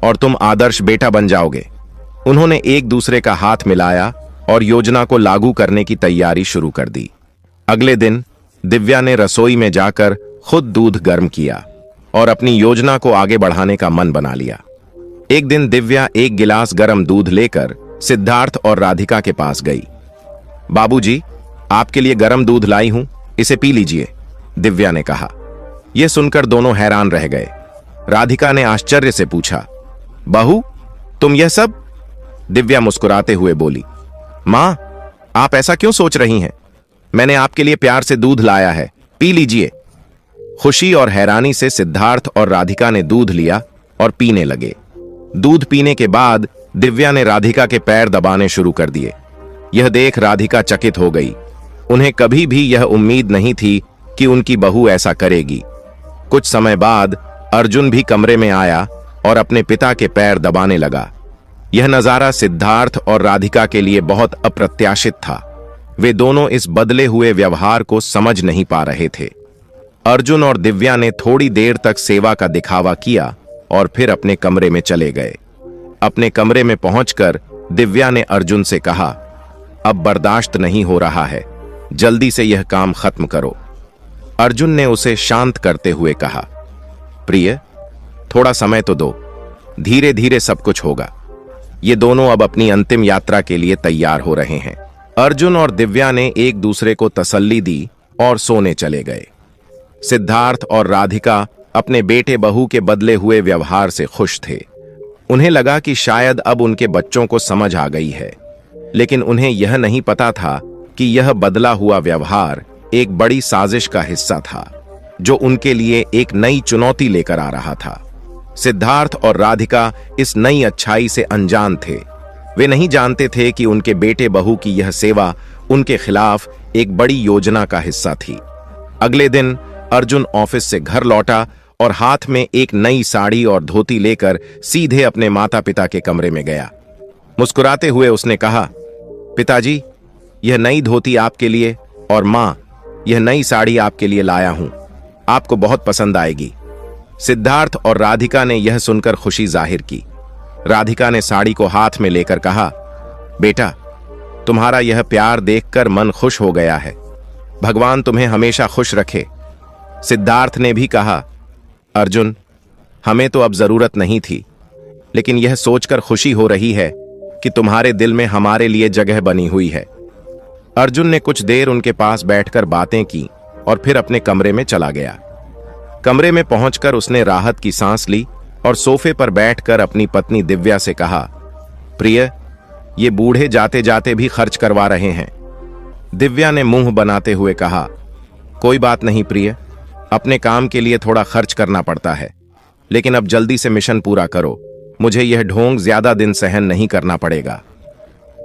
और तुम आदर्श बेटा बन जाओगे। उन्होंने एक दूसरे का हाथ मिलाया और योजना को लागू करने की तैयारी शुरू कर दी। अगले दिन दिव्या ने रसोई में जाकर खुद दूध गर्म किया और अपनी योजना को आगे बढ़ाने का मन बना लिया। एक दिन दिव्या एक गिलास गर्म दूध लेकर सिद्धार्थ और राधिका के पास गई। बाबूजी, आपके लिए गर्म दूध लाई हूं, इसे पी लीजिए, दिव्या ने कहा। यह सुनकर दोनों हैरान रह गए। राधिका ने आश्चर्य से पूछा, बहू, तुम यह सब? दिव्या मुस्कुराते हुए बोली, मां, आप ऐसा क्यों सोच रही हैं? मैंने आपके लिए प्यार से दूध लाया है, पी लीजिए। खुशी और हैरानी से सिद्धार्थ और राधिका ने दूध लिया और पीने लगे। दूध पीने के बाद दिव्या ने राधिका के पैर दबाने शुरू कर दिए। यह देख राधिका चकित हो गई। उन्हें कभी भी यह उम्मीद नहीं थी कि उनकी बहू ऐसा करेगी। कुछ समय बाद अर्जुन भी कमरे में आया और अपने पिता के पैर दबाने लगा। यह नजारा सिद्धार्थ और राधिका के लिए बहुत अप्रत्याशित था। वे दोनों इस बदले हुए व्यवहार को समझ नहीं पा रहे थे। अर्जुन और दिव्या ने थोड़ी देर तक सेवा का दिखावा किया और फिर अपने कमरे में चले गए। अपने कमरे में पहुंचकर दिव्या ने अर्जुन से कहा, अब बर्दाश्त नहीं हो रहा है, जल्दी से यह काम खत्म करो। अर्जुन ने उसे शांत करते हुए कहा, प्रिय, थोड़ा समय तो दो, धीरे धीरे सब कुछ होगा। ये दोनों अब अपनी अंतिम यात्रा के लिए तैयार हो रहे हैं। अर्जुन और दिव्या ने एक दूसरे को तसल्ली दी और सोने चले गए। सिद्धार्थ और राधिका अपने बेटे बहू के बदले हुए व्यवहार से खुश थे। उन्हें लगा कि शायद अब उनके बच्चों को समझ आ गई है, लेकिन उन्हें यह नहीं पता था कि यह बदला हुआ व्यवहार एक बड़ी साजिश का हिस्सा था, जो उनके लिए एक नई चुनौती लेकर आ रहा था। सिद्धार्थ और राधिका इस नई अच्छाई से अनजान थे। वे नहीं जानते थे कि उनके बेटे बहू की यह सेवा उनके खिलाफ एक बड़ी योजना का हिस्सा थी। अगले दिन अर्जुन ऑफिस से घर लौटा और हाथ में एक नई साड़ी और धोती लेकर सीधे अपने माता पिता के कमरे में गया। मुस्कुराते हुए उसने कहा, पिताजी, यह नई धोती आपके लिए, और मां, यह नई साड़ी आपके लिए लाया हूं, आपको बहुत पसंद आएगी। सिद्धार्थ और राधिका ने यह सुनकर खुशी जाहिर की। राधिका ने साड़ी को हाथ में लेकर कहा, बेटा, तुम्हारा यह प्यार देखकर मन खुश हो गया है, भगवान तुम्हें हमेशा खुश रखे। सिद्धार्थ ने भी कहा, अर्जुन, हमें तो अब जरूरत नहीं थी, लेकिन यह सोचकर खुशी हो रही है कि तुम्हारे दिल में हमारे लिए जगह बनी हुई है। अर्जुन ने कुछ देर उनके पास बैठकर बातें की और फिर अपने कमरे में चला गया। कमरे में पहुंचकर उसने राहत की सांस ली और सोफे पर बैठकर अपनी पत्नी दिव्या से कहा, प्रिय, ये बूढ़े जाते जाते भी खर्च करवा रहे हैं। दिव्या ने मुंह बनाते हुए कहा, कोई बात नहीं प्रिय, अपने काम के लिए थोड़ा खर्च करना पड़ता है, लेकिन अब जल्दी से मिशन पूरा करो, मुझे यह ढोंग ज्यादा दिन सहन नहीं करना पड़ेगा।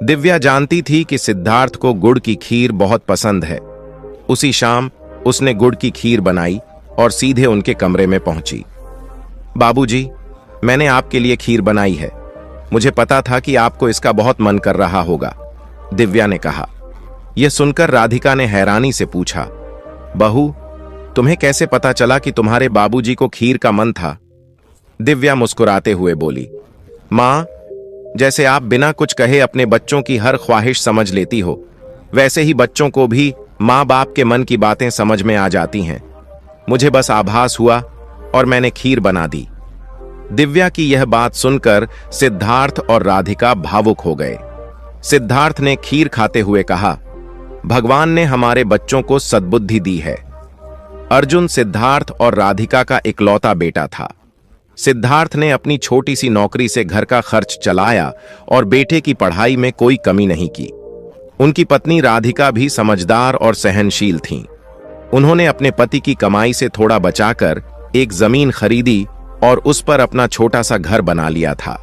दिव्या जानती थी कि सिद्धार्थ को गुड़ की खीर बहुत पसंद है। उसी शाम उसने गुड़ की खीर बनाई और सीधे उनके कमरे में पहुंची। बाबूजी, मैंने आपके लिए खीर बनाई है। मुझे पता था कि आपको इसका बहुत मन कर रहा होगा, दिव्या ने कहा। यह सुनकर राधिका ने हैरानी से पूछा, बहू, तुम्हें कैसे पता चला कि तुम्हारे बाबूजी को खीर का मन था? दिव्या मुस्कुराते हुए बोली, मां, जैसे आप बिना कुछ कहे अपने बच्चों की हर ख्वाहिश समझ लेती हो, वैसे ही बच्चों को भी मां बाप के मन की बातें समझ में आ जाती हैं। मुझे बस आभास हुआ और मैंने खीर बना दी। दिव्या की यह बात सुनकर सिद्धार्थ और राधिका भावुक हो गए। सिद्धार्थ ने खीर खाते हुए कहा, भगवान ने हमारे बच्चों को सद्बुद्धि दी है। अर्जुन सिद्धार्थ और राधिका का इकलौता बेटा था। सिद्धार्थ ने अपनी छोटी सी नौकरी से घर का खर्च चलाया और बेटे की पढ़ाई में कोई कमी नहीं की। उनकी पत्नी राधिका भी समझदार और सहनशील थीं। उन्होंने अपने पति की कमाई से थोड़ा बचाकर एक जमीन खरीदी और उस पर अपना छोटा सा घर बना लिया था।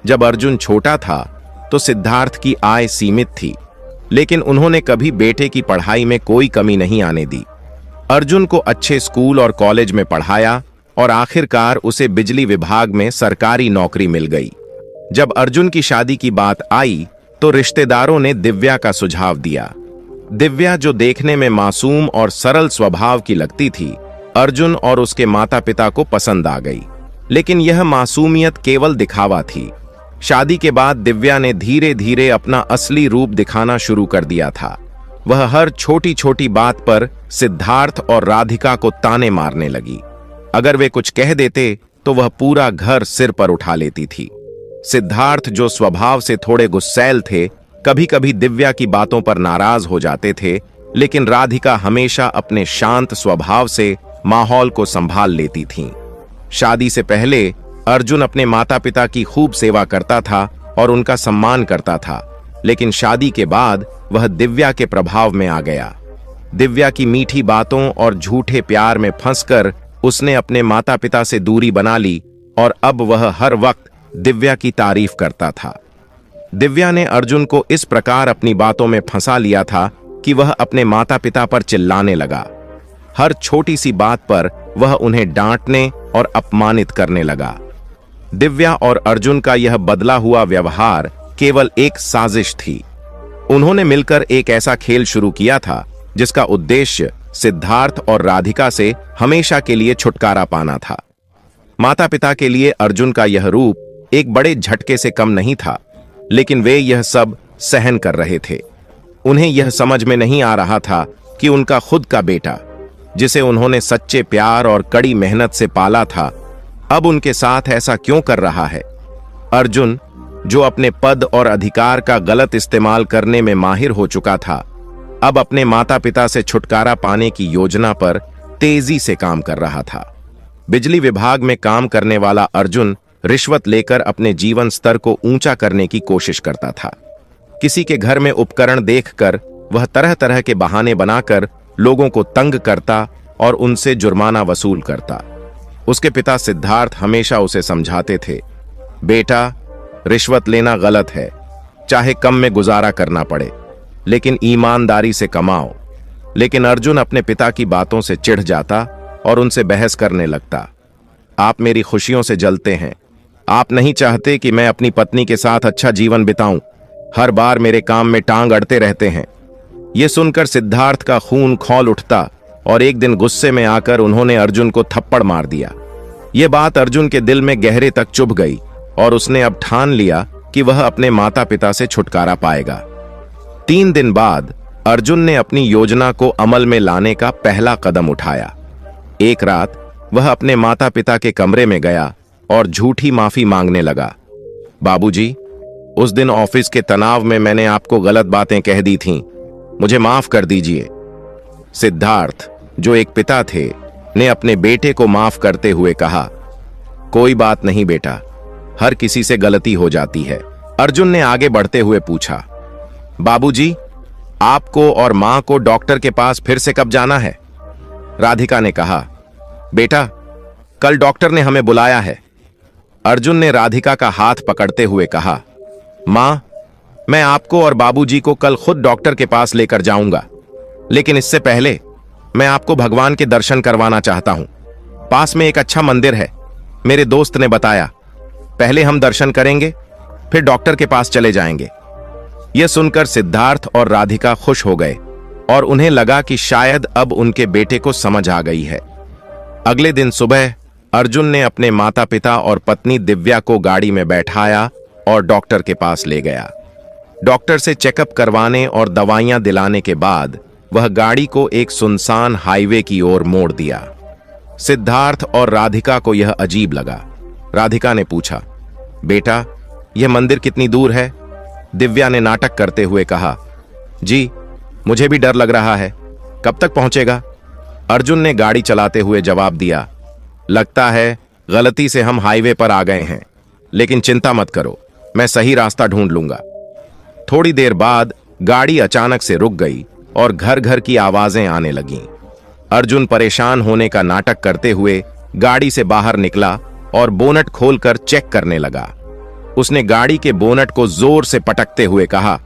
जब अर्जुन छोटा था तो सिद्धार्थ की आय सीमित थी, लेकिन उन्होंने कभी बेटे की पढ़ाई में कोई कमी नहीं आने दी। अर्जुन को अच्छे स्कूल और कॉलेज में पढ़ाया और आखिरकार उसे बिजली विभाग में सरकारी नौकरी मिल गई। जब अर्जुन की शादी की बात आई तो रिश्तेदारों ने दिव्या का सुझाव दिया। दिव्या, जो देखने में मासूम और सरल स्वभाव की लगती थी, अर्जुन और उसके माता पिता को पसंद आ गई। लेकिन यह मासूमियत केवल दिखावा थी। शादी के बाद दिव्या ने धीरे धीरे अपना असली रूप दिखाना शुरू कर दिया था। वह हर छोटी छोटी बात पर सिद्धार्थ और राधिका को ताने मारने लगी। अगर वे कुछ कह देते तो वह पूरा घर सिर पर उठा लेती थी। सिद्धार्थ, जो स्वभाव से थोड़े गुस्सैल थे, कभी कभी दिव्या की बातों पर नाराज हो जाते थे, लेकिन राधिका हमेशा अपने शांत स्वभाव से माहौल को संभाल लेती थीं। शादी से पहले अर्जुन अपने माता पिता की खूब सेवा करता था और उनका सम्मान करता था, लेकिन शादी के बाद वह दिव्या के प्रभाव में आ गया। दिव्या की मीठी बातों और झूठे प्यार में फंसकर उसने अपने माता पिता से दूरी बना ली और अब वह हर वक्त दिव्या की तारीफ करता था। दिव्या ने अर्जुन को इस प्रकार अपनी बातों में फंसा लिया था कि वह अपने माता पिता पर चिल्लाने लगा। हर छोटी सी बात पर वह उन्हें डांटने और अपमानित करने लगा। दिव्या और अर्जुन का यह बदला हुआ व्यवहार केवल एक साजिश थी। उन्होंने मिलकर एक ऐसा खेल शुरू किया था जिसका उद्देश्य सिद्धार्थ और राधिका से हमेशा के लिए छुटकारा पाना था। माता पिता के लिए अर्जुन का यह रूप एक बड़े झटके से कम नहीं था, लेकिन वे यह सब सहन कर रहे थे। उन्हें यह समझ में नहीं आ रहा था कि उनका खुद का बेटा, जिसे उन्होंने सच्चे प्यार और कड़ी मेहनत से पाला था, अब उनके साथ ऐसा क्यों कर रहा है। अर्जुन, जो अपने पद और अधिकार का गलत इस्तेमाल करने में माहिर हो चुका था, अब अपने माता पिता से छुटकारा पाने की योजना पर तेजी से काम कर रहा था। बिजली विभाग में काम करने वाला अर्जुन रिश्वत लेकर अपने जीवन स्तर को ऊंचा करने की कोशिश करता था। किसी के घर में उपकरण देखकर वह तरह तरह के बहाने बनाकर लोगों को तंग करता और उनसे जुर्माना वसूल करता। उसके पिता सिद्धार्थ हमेशा उसे समझाते थे, बेटा, रिश्वत लेना गलत है, चाहे कम में गुजारा करना पड़े, लेकिन ईमानदारी से कमाओ। लेकिन अर्जुन अपने पिता की बातों से चिढ़ जाता और उनसे बहस करने लगता। आप मेरी खुशियों से जलते हैं। आप नहीं चाहते कि मैं अपनी पत्नी के साथ अच्छा जीवन बिताऊं। हर बार मेरे काम में टांग अड़ते रहते हैं। यह सुनकर सिद्धार्थ का खून खौल उठता और एक दिन गुस्से में आकर उन्होंने अर्जुन को थप्पड़ मार दिया। यह बात अर्जुन के दिल में गहरे तक चुभ गई और उसने अब ठान लिया कि वह अपने माता पिता से छुटकारा पाएगा। 3 दिन बाद अर्जुन ने अपनी योजना को अमल में लाने का पहला कदम उठाया। एक रात वह अपने माता पिता के कमरे में गया और झूठी माफी मांगने लगा। बाबूजी, उस दिन ऑफिस के तनाव में मैंने आपको गलत बातें कह दी थीं, मुझे माफ कर दीजिए। सिद्धार्थ, जो एक पिता थे, ने अपने बेटे को माफ करते हुए कहा, कोई बात नहीं बेटा, हर किसी से गलती हो जाती है। अर्जुन ने आगे बढ़ते हुए पूछा, बाबूजी, आपको और मां को डॉक्टर के पास फिर से कब जाना है? राधिका ने कहा, बेटा, कल डॉक्टर ने हमें बुलाया है। अर्जुन ने राधिका का हाथ पकड़ते हुए कहा, मां, मैं आपको और बाबूजी को कल खुद डॉक्टर के पास लेकर जाऊंगा, लेकिन इससे पहले मैं आपको भगवान के दर्शन करवाना चाहता हूं। पास में एक अच्छा मंदिर है, मेरे दोस्त ने बताया। पहले हम दर्शन करेंगे, फिर डॉक्टर के पास चले जाएंगे। यह सुनकर सिद्धार्थ और राधिका खुश हो गए और उन्हें लगा कि शायद अब उनके बेटे को समझ आ गई है। अगले दिन सुबह अर्जुन ने अपने माता पिता और पत्नी दिव्या को गाड़ी में बैठाया और डॉक्टर के पास ले गया। डॉक्टर से चेकअप करवाने और दवाइयां दिलाने के बाद वह गाड़ी को एक सुनसान हाईवे की ओर मोड़ दिया। सिद्धार्थ और राधिका को यह अजीब लगा। राधिका ने पूछा, बेटा, यह मंदिर कितनी दूर है? दिव्या ने नाटक करते हुए कहा, जी, मुझे भी डर लग रहा है। कब तक पहुंचेगा? अर्जुन ने गाड़ी चलाते हुए जवाब दिया, लगता है गलती से हम हाईवे पर आ गए हैं, लेकिन चिंता मत करो, मैं सही रास्ता ढूंढ लूंगा। थोड़ी देर बाद गाड़ी अचानक से रुक गई और घर घर की आवाजें आने लगीं। अर्जुन परेशान होने का नाटक करते हुए गाड़ी से बाहर निकला और बोनट खोलकर चेक करने लगा। उसने गाड़ी के बोनट को जोर से पटकते हुए कहा,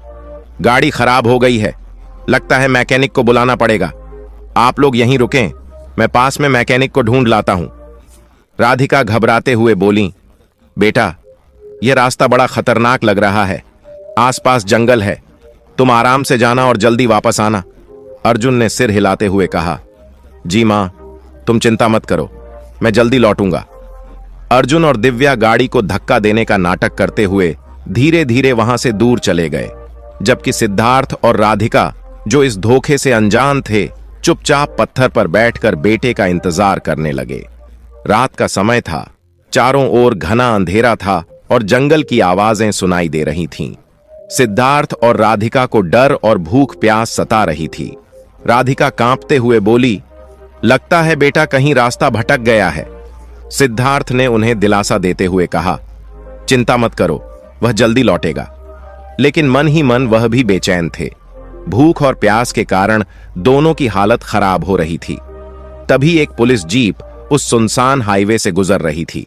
गाड़ी खराब हो गई है, लगता है मैकेनिक को बुलाना पड़ेगा। आप लोग यहीं रुकें, मैं पास में मैकेनिक को ढूंढ लाता हूं। राधिका घबराते हुए बोली, बेटा, यह रास्ता बड़ा खतरनाक लग रहा है, आसपास जंगल है, तुम आराम से जाना और जल्दी वापस आना। अर्जुन ने सिर हिलाते हुए कहा, जी मां, तुम चिंता मत करो, मैं जल्दी लौटूंगा। अर्जुन और दिव्या गाड़ी को धक्का देने का नाटक करते हुए धीरे धीरे वहां से दूर चले गए, जबकि सिद्धार्थ और राधिका, जो इस धोखे से अनजान थे, चुपचाप पत्थर पर बैठकर बेटे का इंतजार करने लगे। रात का समय था, चारों ओर घना अंधेरा था और जंगल की आवाजें सुनाई दे रही थीं। सिद्धार्थ और राधिका को डर और भूख प्यास सता रही थी। राधिका कांपते हुए बोली, लगता है बेटा कहीं रास्ता भटक गया है। सिद्धार्थ ने उन्हें दिलासा देते हुए कहा, चिंता मत करो, वह जल्दी लौटेगा। लेकिन मन ही मन वह भी बेचैन थे। भूख और प्यास के कारण दोनों की हालत खराब हो रही थी। तभी एक पुलिस जीप उस सुनसान हाईवे से गुजर रही थी।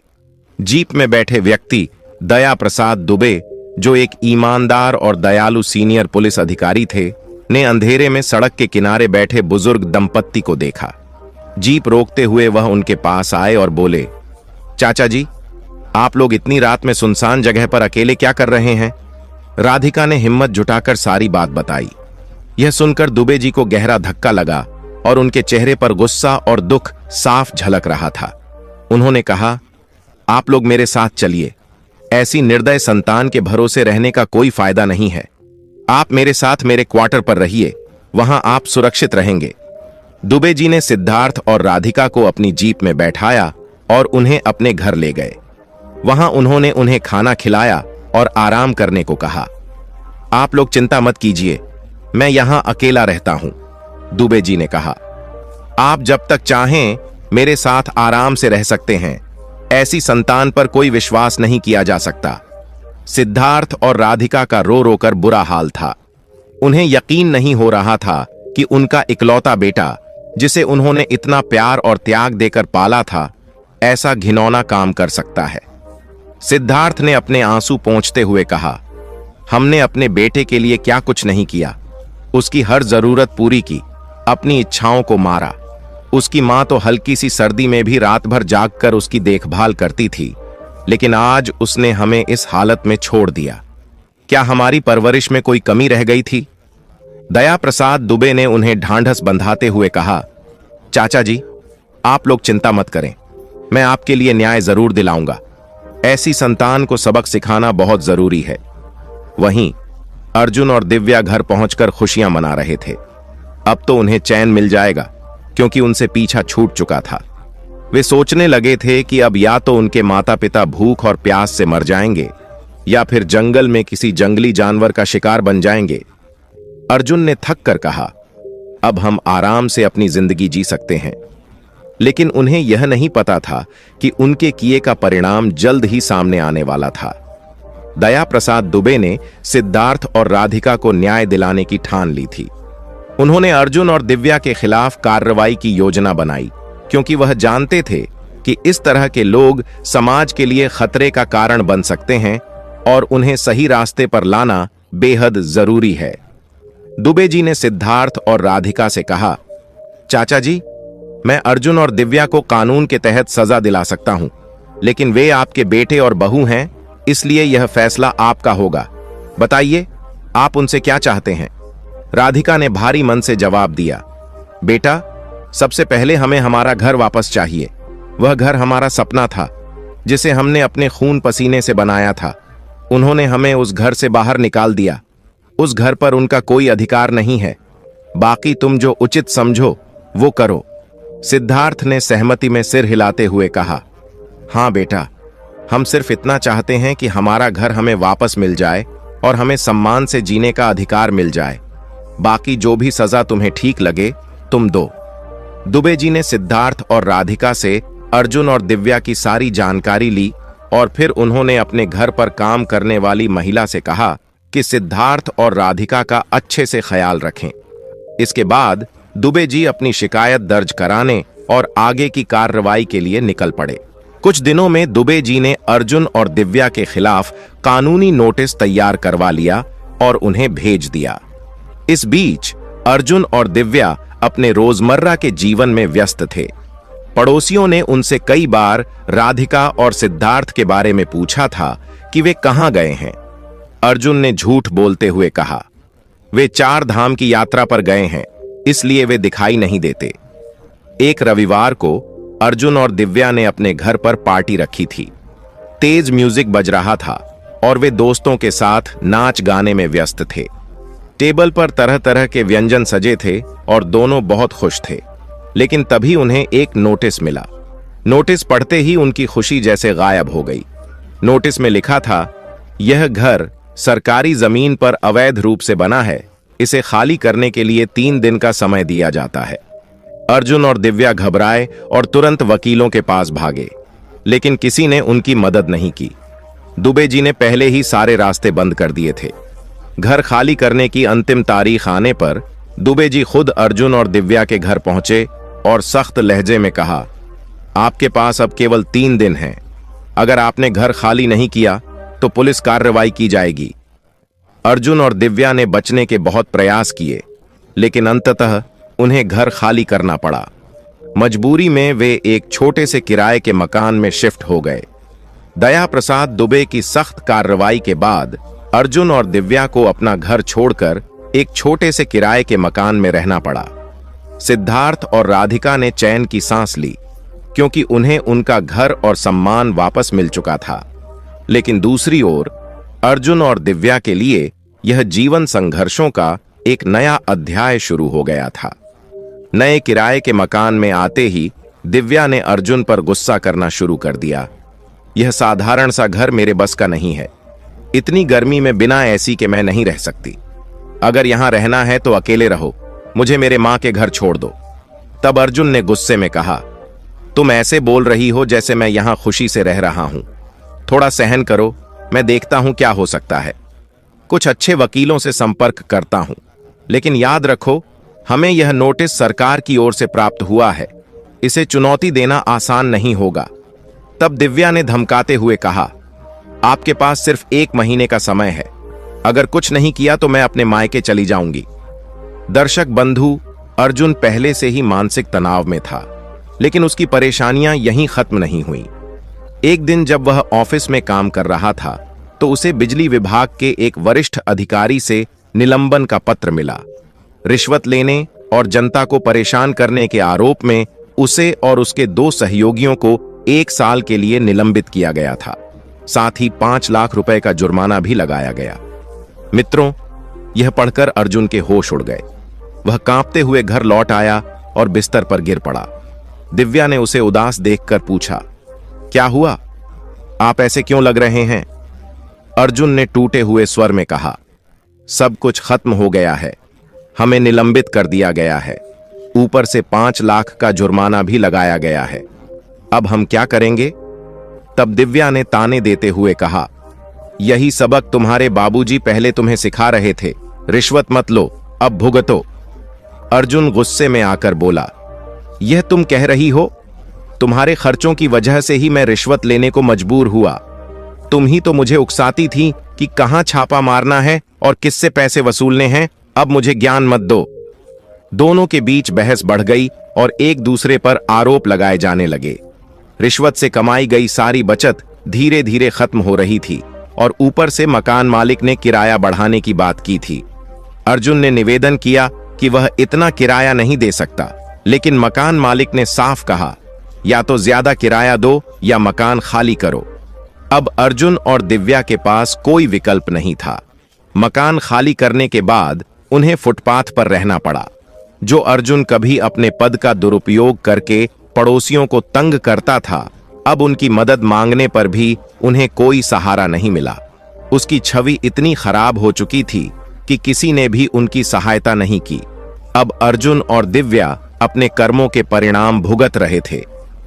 जीप में बैठे व्यक्ति दया प्रसाद दुबे, जो एक ईमानदार और दयालु सीनियर पुलिस अधिकारी थे, ने अंधेरे में सड़क के किनारे बैठे बुजुर्ग दंपत्ति को देखा। जीप रोकते हुए वह उनके पास आए और बोले, चाचा जी, आप लोग इतनी रात में सुनसान जगह पर अकेले क्या कर रहे हैं? राधिका ने हिम्मत जुटाकर सारी बात बताई। यह सुनकर दुबे जी को गहरा धक्का लगा और उनके चेहरे पर गुस्सा और दुख साफ झलक रहा था। उन्होंने कहा, आप लोग मेरे साथ चलिए, ऐसी निर्दय संतान के भरोसे रहने का कोई फायदा नहीं है। आप मेरे साथ मेरे क्वार्टर पर रहिए, वहां आप सुरक्षित रहेंगे। दुबे जी ने सिद्धार्थ और राधिका को अपनी जीप में बैठाया और उन्हें अपने घर ले गए। वहां उन्होंने उन्हें खाना खिलाया और आराम करने को कहा। आप लोग चिंता मत कीजिए, मैं यहां अकेला रहता हूं, दुबे जी ने कहा। आप जब तक चाहें मेरे साथ आराम से रह सकते हैं, ऐसी संतान पर कोई विश्वास नहीं किया जा सकता। सिद्धार्थ और राधिका का रो रो कर बुरा हाल था। उन्हें यकीन नहीं हो रहा था कि उनका इकलौता बेटा, जिसे उन्होंने इतना प्यार और त्याग देकर पाला था, ऐसा घिनौना काम कर सकता है। सिद्धार्थ ने अपने आंसू पोंछते हुए कहा, हमने अपने बेटे के लिए क्या कुछ नहीं किया, उसकी हर जरूरत पूरी की, अपनी इच्छाओं को मारा। उसकी मां तो हल्की सी सर्दी में भी रात भर जागकर उसकी देखभाल करती थी, लेकिन आज उसने हमें इस हालत में छोड़ दिया। क्या हमारी परवरिश में कोई कमी रह गई थी? दया प्रसाद दुबे ने उन्हें ढांढस बंधाते हुए कहा, चाचा जी, आप लोग चिंता मत करें, मैं आपके लिए न्याय जरूर दिलाऊंगा। ऐसी संतान को सबक सिखाना बहुत जरूरी है। वहीं अर्जुन और दिव्या घर पहुंचकर खुशियां मना रहे थे। अब तो उन्हें चैन मिल जाएगा, क्योंकि उनसे पीछा छूट चुका था। वे सोचने लगे थे कि अब या तो उनके माता पिता भूख और प्यास से मर जाएंगे, या फिर जंगल में किसी जंगली जानवर का शिकार बन जाएंगे। अर्जुन ने थक कर कहा, अब हम आराम से अपनी जिंदगी जी सकते हैं। लेकिन उन्हें यह नहीं पता था कि उनके किए का परिणाम जल्द ही सामने आने वाला था। दया प्रसाद दुबे ने सिद्धार्थ और राधिका को न्याय दिलाने की ठान ली थी। उन्होंने अर्जुन और दिव्या के खिलाफ कार्रवाई की योजना बनाई, क्योंकि वह जानते थे कि इस तरह के लोग समाज के लिए खतरे का कारण बन सकते हैं और उन्हें सही रास्ते पर लाना बेहद जरूरी है। दुबे जी ने सिद्धार्थ और राधिका से कहा, चाचा जी, मैं अर्जुन और दिव्या को कानून के तहत सजा दिला सकता हूं, लेकिन वे आपके बेटे और बहू हैं, इसलिए यह फैसला आपका होगा। बताइए, आप उनसे क्या चाहते हैं? राधिका ने भारी मन से जवाब दिया, बेटा, सबसे पहले हमें हमारा घर वापस चाहिए। वह घर हमारा सपना था, जिसे हमने अपने खून पसीने से बनाया था। उन्होंने हमें उस घर से बाहर निकाल दिया। उस घर पर उनका कोई अधिकार नहीं है। बाकी तुम जो उचित समझो वो करो। सिद्धार्थ ने सहमति में सिर हिलाते हुए कहा, हाँ बेटा, हम सिर्फ इतना चाहते हैं कि हमारा घर हमें वापस मिल जाए और हमें सम्मान से जीने का अधिकार मिल जाए। बाकी जो भी सजा तुम्हें ठीक लगे तुम दो। दुबे जी ने सिद्धार्थ और राधिका से अर्जुन और दिव्या की सारी जानकारी ली और फिर उन्होंने अपने घर पर काम करने वाली महिला से कहा कि सिद्धार्थ और राधिका का अच्छे से ख्याल रखें। इसके बाद दुबे जी अपनी शिकायत दर्ज कराने और आगे की कार्रवाई के लिए निकल पड़े। कुछ दिनों में दुबे जी ने अर्जुन और दिव्या के खिलाफ कानूनी नोटिस तैयार करवा लिया और उन्हें भेज दिया। इस बीच अर्जुन और दिव्या अपने रोजमर्रा के जीवन में व्यस्त थे। पड़ोसियों ने उनसे कई बार राधिका और सिद्धार्थ के बारे में पूछा था कि वे कहां गए हैं। अर्जुन ने झूठ बोलते हुए कहा, वे 4 धाम की यात्रा पर गए हैं, इसलिए वे दिखाई नहीं देते। एक रविवार को अर्जुन और दिव्या ने अपने घर पर पार्टी रखी थी। तेज म्यूजिक बज रहा था और वे दोस्तों के साथ नाच गाने में व्यस्त थे। टेबल पर तरह तरह के व्यंजन सजे थे और दोनों बहुत खुश थे। लेकिन तभी उन्हें एक नोटिस मिला। नोटिस पढ़ते ही उनकी खुशी जैसे गायब हो गई। नोटिस में लिखा था, यह घर सरकारी जमीन पर अवैध रूप से बना है, इसे खाली करने के लिए 3 दिन का समय दिया जाता है। अर्जुन और दिव्या घबराए और तुरंत वकीलों के पास भागे, लेकिन किसी ने उनकी मदद नहीं की। दुबे जी ने पहले ही सारे रास्ते बंद कर दिए थे। घर खाली करने की अंतिम तारीख आने पर दुबे जी खुद अर्जुन और दिव्या के घर पहुंचे और सख्त लहजे में कहा, आपके पास अब केवल 3 दिन हैं। अगर आपने घर खाली नहीं किया तो पुलिस कार्रवाई की जाएगी। अर्जुन और दिव्या ने बचने के बहुत प्रयास किए, लेकिन अंततः उन्हें घर खाली करना पड़ा। मजबूरी में वे एक छोटे से किराए के मकान में शिफ्ट हो गए। दया प्रसाद दुबे की सख्त कार्रवाई के बाद अर्जुन और दिव्या को अपना घर छोड़कर एक छोटे से किराए के मकान में रहना पड़ा। सिद्धार्थ और राधिका ने चैन की सांस ली, क्योंकि उन्हें उनका घर और सम्मान वापस मिल चुका था। लेकिन दूसरी ओर अर्जुन और दिव्या के लिए यह जीवन संघर्षों का एक नया अध्याय शुरू हो गया था। नए किराए के मकान में आते ही दिव्या ने अर्जुन पर गुस्सा करना शुरू कर दिया। यह साधारण सा घर मेरे बस का नहीं है। इतनी गर्मी में बिना एसी के मैं नहीं रह सकती। अगर यहां रहना है तो अकेले रहो, मुझे मेरे मां के घर छोड़ दो। तब अर्जुन ने गुस्से में कहा, तुम ऐसे बोल रही हो जैसे मैं यहां खुशी से रह रहा हूं। थोड़ा सहन करो, मैं देखता हूं क्या हो सकता है। कुछ अच्छे वकीलों से संपर्क करता हूं, लेकिन याद रखो, हमें यह नोटिस सरकार की ओर से प्राप्त हुआ है। इसे चुनौती देना आसान नहीं होगा। तब दिव्या ने धमकाते हुए कहा, आपके पास सिर्फ 1 महीने का समय है। अगर कुछ नहीं किया तो मैं अपने मायके चली जाऊंगी। दर्शक बंधु, अर्जुन पहले से ही मानसिक तनाव में था, लेकिन उसकी परेशानियां यहीं खत्म नहीं हुई। एक दिन जब वह ऑफिस में काम कर रहा था तो उसे बिजली विभाग के एक वरिष्ठ अधिकारी से निलंबन का पत्र मिला। रिश्वत लेने और जनता को परेशान करने के आरोप में उसे और उसके 2 सहयोगियों को 1 साल के लिए निलंबित किया गया था। साथ ही 5 लाख रुपए का जुर्माना भी लगाया गया। मित्रों, यह पढ़कर अर्जुन के होश उड़ गए। वह कांपते हुए घर लौट आया और बिस्तर पर गिर पड़ा। दिव्या ने उसे उदास देखकर पूछा, क्या हुआ? आप ऐसे क्यों लग रहे हैं? अर्जुन ने टूटे हुए स्वर में कहा, सब कुछ खत्म हो गया है। हमें निलंबित कर दिया गया है। ऊपर से 5 लाख का जुर्माना भी लगाया गया है। अब हम क्या करेंगे? तब दिव्या ने ताने देते हुए कहा, यही सबक तुम्हारे बाबूजी पहले तुम्हें सिखा रहे थे। रिश्वत मत लो, अब भुगतो। अर्जुन गुस्से में आकर बोला, यह तुम कह रही हो? तुम्हारे खर्चों की वजह से ही मैं रिश्वत लेने को मजबूर हुआ। तुम ही तो मुझे उकसाती थी कि कहां छापा मारना है और किससे पैसे वसूलने हैं, अब मुझे ज्ञान मत दो। दोनों के बीच बहस बढ़ गई और एक दूसरे पर आरोप लगाए जाने लगे। रिश्वत से कमाई गई सारी बचत धीरे धीरे खत्म हो रही थी और ऊपर से मकान मालिक ने किराया बढ़ाने की बात की थी। अर्जुन ने निवेदन किया कि वह इतना किराया नहीं दे सकता, लेकिन मकान मालिक ने साफ कहा, या तो ज्यादा किराया दो या मकान खाली करो। अब अर्जुन और दिव्या के पास कोई विकल्प नहीं था। मकान खाली करने के बाद उन्हें फुटपाथ पर रहना पड़ा। जो अर्जुन कभी अपने पद का दुरुपयोग करके पड़ोसियों को तंग करता था, अब उनकी मदद मांगने पर भी उन्हें कोई सहारा नहीं मिला। उसकी छवि इतनी खराब हो चुकी थी कि किसी ने भी उनकी सहायता नहीं की। अब अर्जुन और दिव्या अपने कर्मों के परिणाम भुगत रहे थे।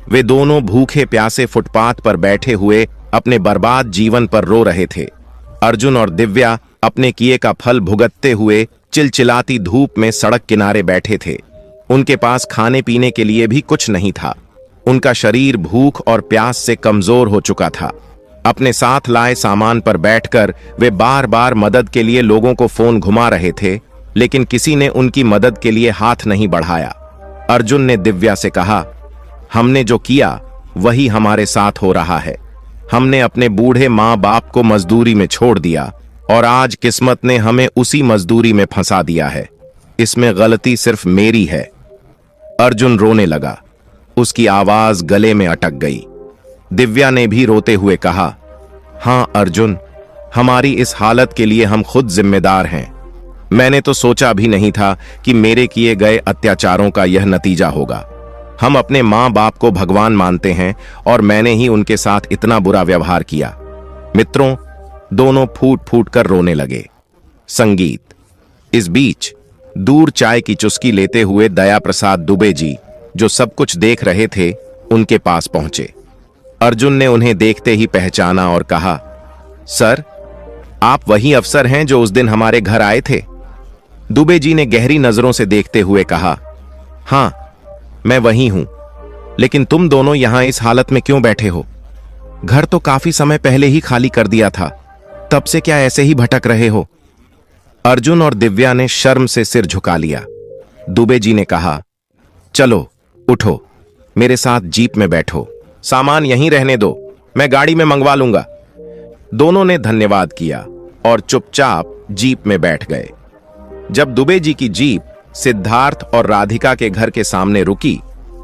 वे दोनों भूखे प्यासे फुटपाथ पर बैठे हुए अपने बर्बाद जीवन पर रो रहे थे। अर्जुन और दिव्या अपने किए का फल भुगतते हुए चिलचिलाती धूप में सड़क किनारे बैठे थे। उनके पास खाने पीने के लिए भी कुछ नहीं था। उनका शरीर भूख और प्यास से कमजोर हो चुका था। अपने साथ लाए सामान पर बैठकर वे बार बार मदद के लिए लोगों को फोन घुमा रहे थे, लेकिन किसी ने उनकी मदद के लिए हाथ नहीं बढ़ाया। अर्जुन ने दिव्या से कहा, हमने जो किया वही हमारे साथ हो रहा है। हमने अपने बूढ़े माँ बाप को मजदूरी में छोड़ दिया और आज किस्मत ने हमें उसी मजदूरी में फंसा दिया है। इसमें गलती सिर्फ मेरी है। अर्जुन रोने लगा। उसकी आवाज गले में अटक गई। दिव्या ने भी रोते हुए कहा, हां अर्जुन, हमारी इस हालत के लिए हम खुद जिम्मेदार हैं। मैंने तो सोचा भी नहीं था कि मेरे किए गए अत्याचारों का यह नतीजा होगा। हम अपने माँ बाप को भगवान मानते हैं और मैंने ही उनके साथ इतना बुरा व्यवहार किया। मित्रों, दोनों फूट फूट कर रोने लगे। संगीत। इस बीच दूर चाय की चुस्की लेते हुए दया प्रसाद दुबे जी, जो सब कुछ देख रहे थे, उनके पास पहुंचे। अर्जुन ने उन्हें देखते ही पहचाना और कहा, सर, आप वही अफसर हैं जो उस दिन हमारे घर आए थे? दुबे जी ने गहरी नजरों से देखते हुए कहा, हां, मैं वही हूं। लेकिन तुम दोनों यहां इस हालत में क्यों बैठे हो? घर तो काफी समय पहले ही खाली कर दिया था, तब से क्या ऐसे ही भटक रहे हो? अर्जुन और दिव्या ने शर्म से सिर झुका लिया। दुबे जी ने कहा, चलो उठो, मेरे साथ जीप में बैठो। सामान यहीं रहने दो, मैं गाड़ी में मंगवा लूंगा। दोनों ने धन्यवाद किया और चुपचाप जीप में बैठ गए। जब दुबे जी की जीप सिद्धार्थ और राधिका के घर के सामने रुकी,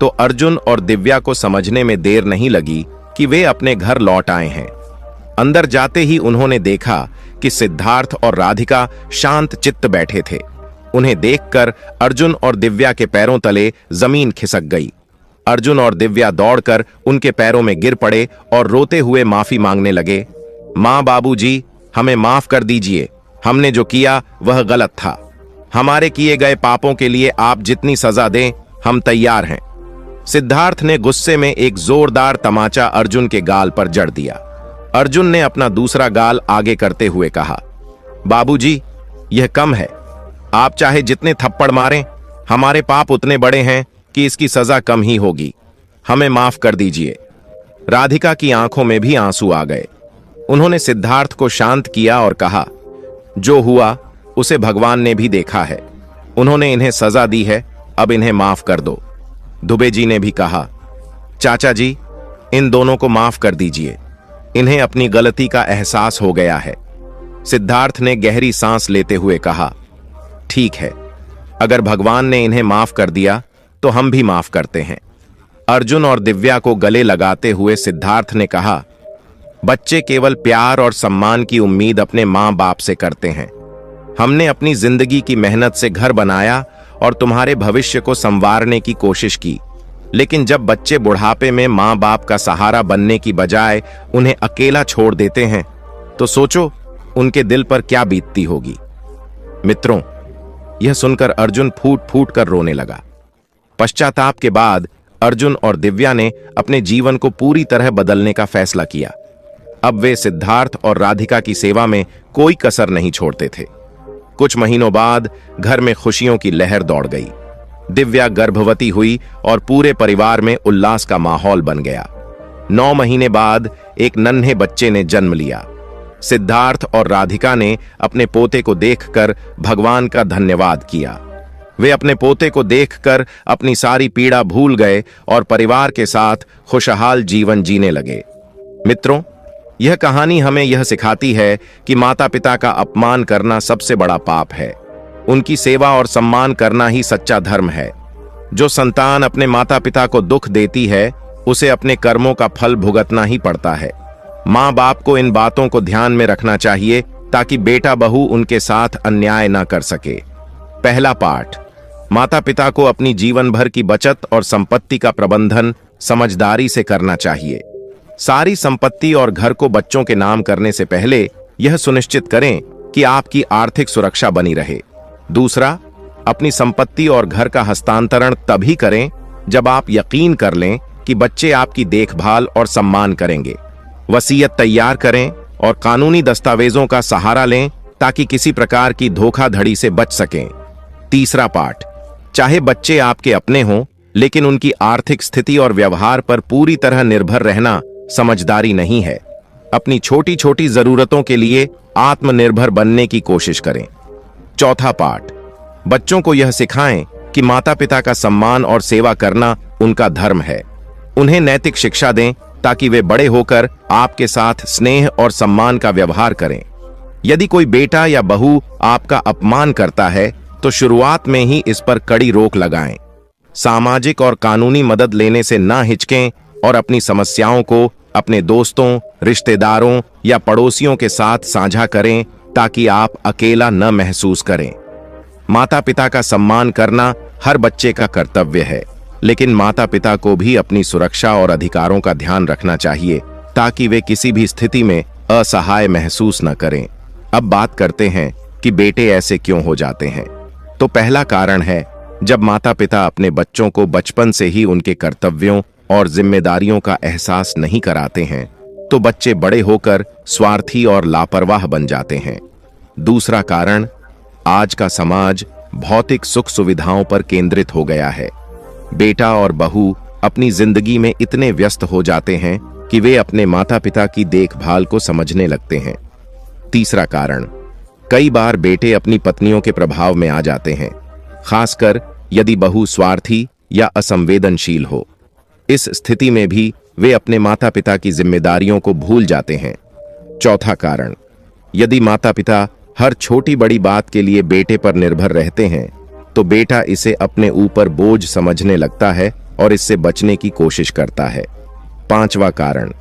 तो अर्जुन और दिव्या को समझने में देर नहीं लगी कि वे अपने घर लौट आए हैं। अंदर जाते ही उन्होंने देखा कि सिद्धार्थ और राधिका शांत चित्त बैठे थे। उन्हें देखकर अर्जुन और दिव्या के पैरों तले जमीन खिसक गई। अर्जुन और दिव्या दौड़कर उनके पैरों में गिर पड़े और रोते हुए माफी मांगने लगे। माँ बाबूजी, हमें माफ कर दीजिए, हमने जो किया वह गलत था। हमारे किए गए पापों के लिए आप जितनी सजा दें, हम तैयार हैं। सिद्धार्थ ने गुस्से में एक जोरदार तमाचा अर्जुन के गाल पर जड़ दिया। अर्जुन ने अपना दूसरा गाल आगे करते हुए कहा, बाबूजी, यह कम है। आप चाहे जितने थप्पड़ मारें, हमारे पाप उतने बड़े हैं कि इसकी सजा कम ही होगी। हमें माफ कर दीजिए। राधिका की आंखों में भी आंसू आ गए। उन्होंने सिद्धार्थ को शांत किया और कहा, जो हुआ उसे भगवान ने भी देखा है। उन्होंने इन्हें सजा दी है, अब इन्हें माफ कर दो। दुबे जी ने भी कहा, चाचा जी, इन दोनों को माफ कर दीजिए, इन्हें अपनी गलती का एहसास हो गया है। सिद्धार्थ ने गहरी सांस लेते हुए कहा, ठीक है, अगर भगवान ने इन्हें माफ कर दिया तो हम भी माफ करते हैं। अर्जुन और दिव्या को गले लगाते हुए सिद्धार्थ ने कहा, बच्चे केवल प्यार और सम्मान की उम्मीद अपने माँ बाप से करते हैं। हमने अपनी जिंदगी की मेहनत से घर बनाया और तुम्हारे भविष्य को संवारने की कोशिश की, लेकिन जब बच्चे बुढ़ापे में माँ बाप का सहारा बनने की बजाय उन्हें अकेला छोड़ देते हैं, तो सोचो उनके दिल पर क्या बीतती होगी। मित्रों, यह सुनकर अर्जुन फूट फूट कर रोने लगा। पश्चाताप के बाद अर्जुन और दिव्या ने अपने जीवन को पूरी तरह बदलने का फैसला किया। अब वे सिद्धार्थ और राधिका की सेवा में कोई कसर नहीं छोड़ते थे। कुछ महीनों बाद घर में खुशियों की लहर दौड़ गई। दिव्या गर्भवती हुई और पूरे परिवार में उल्लास का माहौल बन गया। 9 महीने बाद एक नन्हे बच्चे ने जन्म लिया। सिद्धार्थ और राधिका ने अपने पोते को देखकर भगवान का धन्यवाद किया। वे अपने पोते को देखकर अपनी सारी पीड़ा भूल गए और परिवार के साथ खुशहाल जीवन जीने लगे। मित्रों, यह कहानी हमें यह सिखाती है कि माता पिता का अपमान करना सबसे बड़ा पाप है। उनकी सेवा और सम्मान करना ही सच्चा धर्म है। जो संतान अपने माता पिता को दुख देती है, उसे अपने कर्मों का फल भुगतना ही पड़ता है। माँ बाप को इन बातों को ध्यान में रखना चाहिए ताकि बेटा बहू उनके साथ अन्याय न कर सके। पहला पाठ, माता पिता को अपनी जीवन भर की बचत और संपत्ति का प्रबंधन समझदारी से करना चाहिए। सारी संपत्ति और घर को बच्चों के नाम करने से पहले यह सुनिश्चित करें कि आपकी आर्थिक सुरक्षा बनी रहे। दूसरा, अपनी संपत्ति और घर का हस्तांतरण तभी करें जब आप यकीन कर लें कि बच्चे आपकी देखभाल और सम्मान करेंगे। वसीयत तैयार करें और कानूनी दस्तावेजों का सहारा लें ताकि किसी प्रकार की धोखाधड़ी से बच सकें। तीसरा पाठ, चाहे बच्चे आपके अपने हों, लेकिन उनकी आर्थिक स्थिति और व्यवहार पर पूरी तरह निर्भर रहना समझदारी नहीं है। अपनी छोटी छोटी जरूरतों के लिए आत्मनिर्भर बनने की कोशिश करें। चौथा पाठ, बच्चों को यह सिखाएं कि माता पिता का सम्मान और सेवा करना उनका धर्म है। उन्हें नैतिक शिक्षा दें ताकि वे बड़े होकर आपके साथ स्नेह और सम्मान का व्यवहार करें। यदि कोई बेटा या बहू आपका अपमान करता है तो शुरुआत में ही इस पर कड़ी रोक लगाएं। सामाजिक और कानूनी मदद लेने से ना हिचकें और अपनी समस्याओं को अपने दोस्तों, रिश्तेदारों या पड़ोसियों के साथ साझा करें ताकि आप अकेला न महसूस करें। माता पिता का सम्मान करना हर बच्चे का कर्तव्य है, लेकिन माता पिता को भी अपनी सुरक्षा और अधिकारों का ध्यान रखना चाहिए ताकि वे किसी भी स्थिति में असहाय महसूस न करें। अब बात करते हैं कि बेटे ऐसे क्यों हो जाते हैं। तो पहला कारण है, जब माता पिता अपने बच्चों को बचपन से ही उनके कर्तव्यों और जिम्मेदारियों का एहसास नहीं कराते हैं तो बच्चे बड़े होकर स्वार्थी और लापरवाह बन जाते हैं। दूसरा कारण, आज का समाज भौतिक सुख सुविधाओं पर केंद्रित हो गया है। बेटा और बहू अपनी जिंदगी में इतने व्यस्त हो जाते हैं कि वे अपने माता पिता की देखभाल को समझने लगते हैं। तीसरा कारण, कई बार बेटे अपनी पत्नियों के प्रभाव में आ जाते हैं, खासकर यदि बहू स्वार्थी या असंवेदनशील हो। इस स्थिति में भी वे अपने माता पिता की जिम्मेदारियों को भूल जाते हैं। चौथा कारण, यदि माता पिता हर छोटी बड़ी बात के लिए बेटे पर निर्भर रहते हैं तो बेटा इसे अपने ऊपर बोझ समझने लगता है और इससे बचने की कोशिश करता है। पांचवा कारण,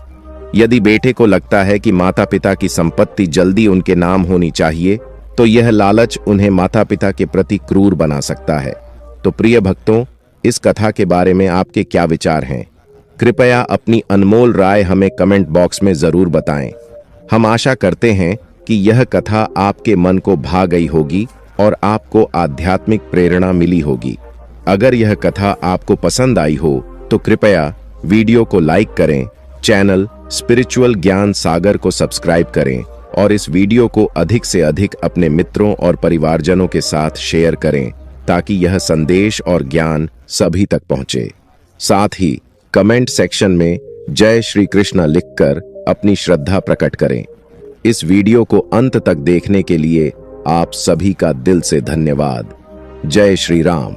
यदि बेटे को लगता है कि माता पिता की संपत्ति जल्दी उनके नाम होनी चाहिए तो यह लालच उन्हें माता पिता के प्रति क्रूर बना सकता है। तो प्रिय भक्तों, इस कथा के बारे में आपके क्या विचार हैं? कृपया अपनी अनमोल राय हमें कमेंट बॉक्स में जरूर बताएं। हम आशा करते हैं कि यह कथा आपके मन को भा गई होगी और आपको आध्यात्मिक प्रेरणा मिली होगी। अगर यह कथा आपको पसंद आई हो तो कृपया वीडियो को लाइक करें, चैनल स्पिरिचुअल ज्ञान सागर को सब्सक्राइब करें और इस वीडियो को अधिक से अधिक अपने मित्रों और परिवारजनों के साथ शेयर करें ताकि यह संदेश और ज्ञान सभी तक पहुंचे। साथ ही कमेंट सेक्शन में जय श्री कृष्ण लिखकर अपनी श्रद्धा प्रकट करें। इस वीडियो को अंत तक देखने के लिए आप सभी का दिल से धन्यवाद। जय श्री राम।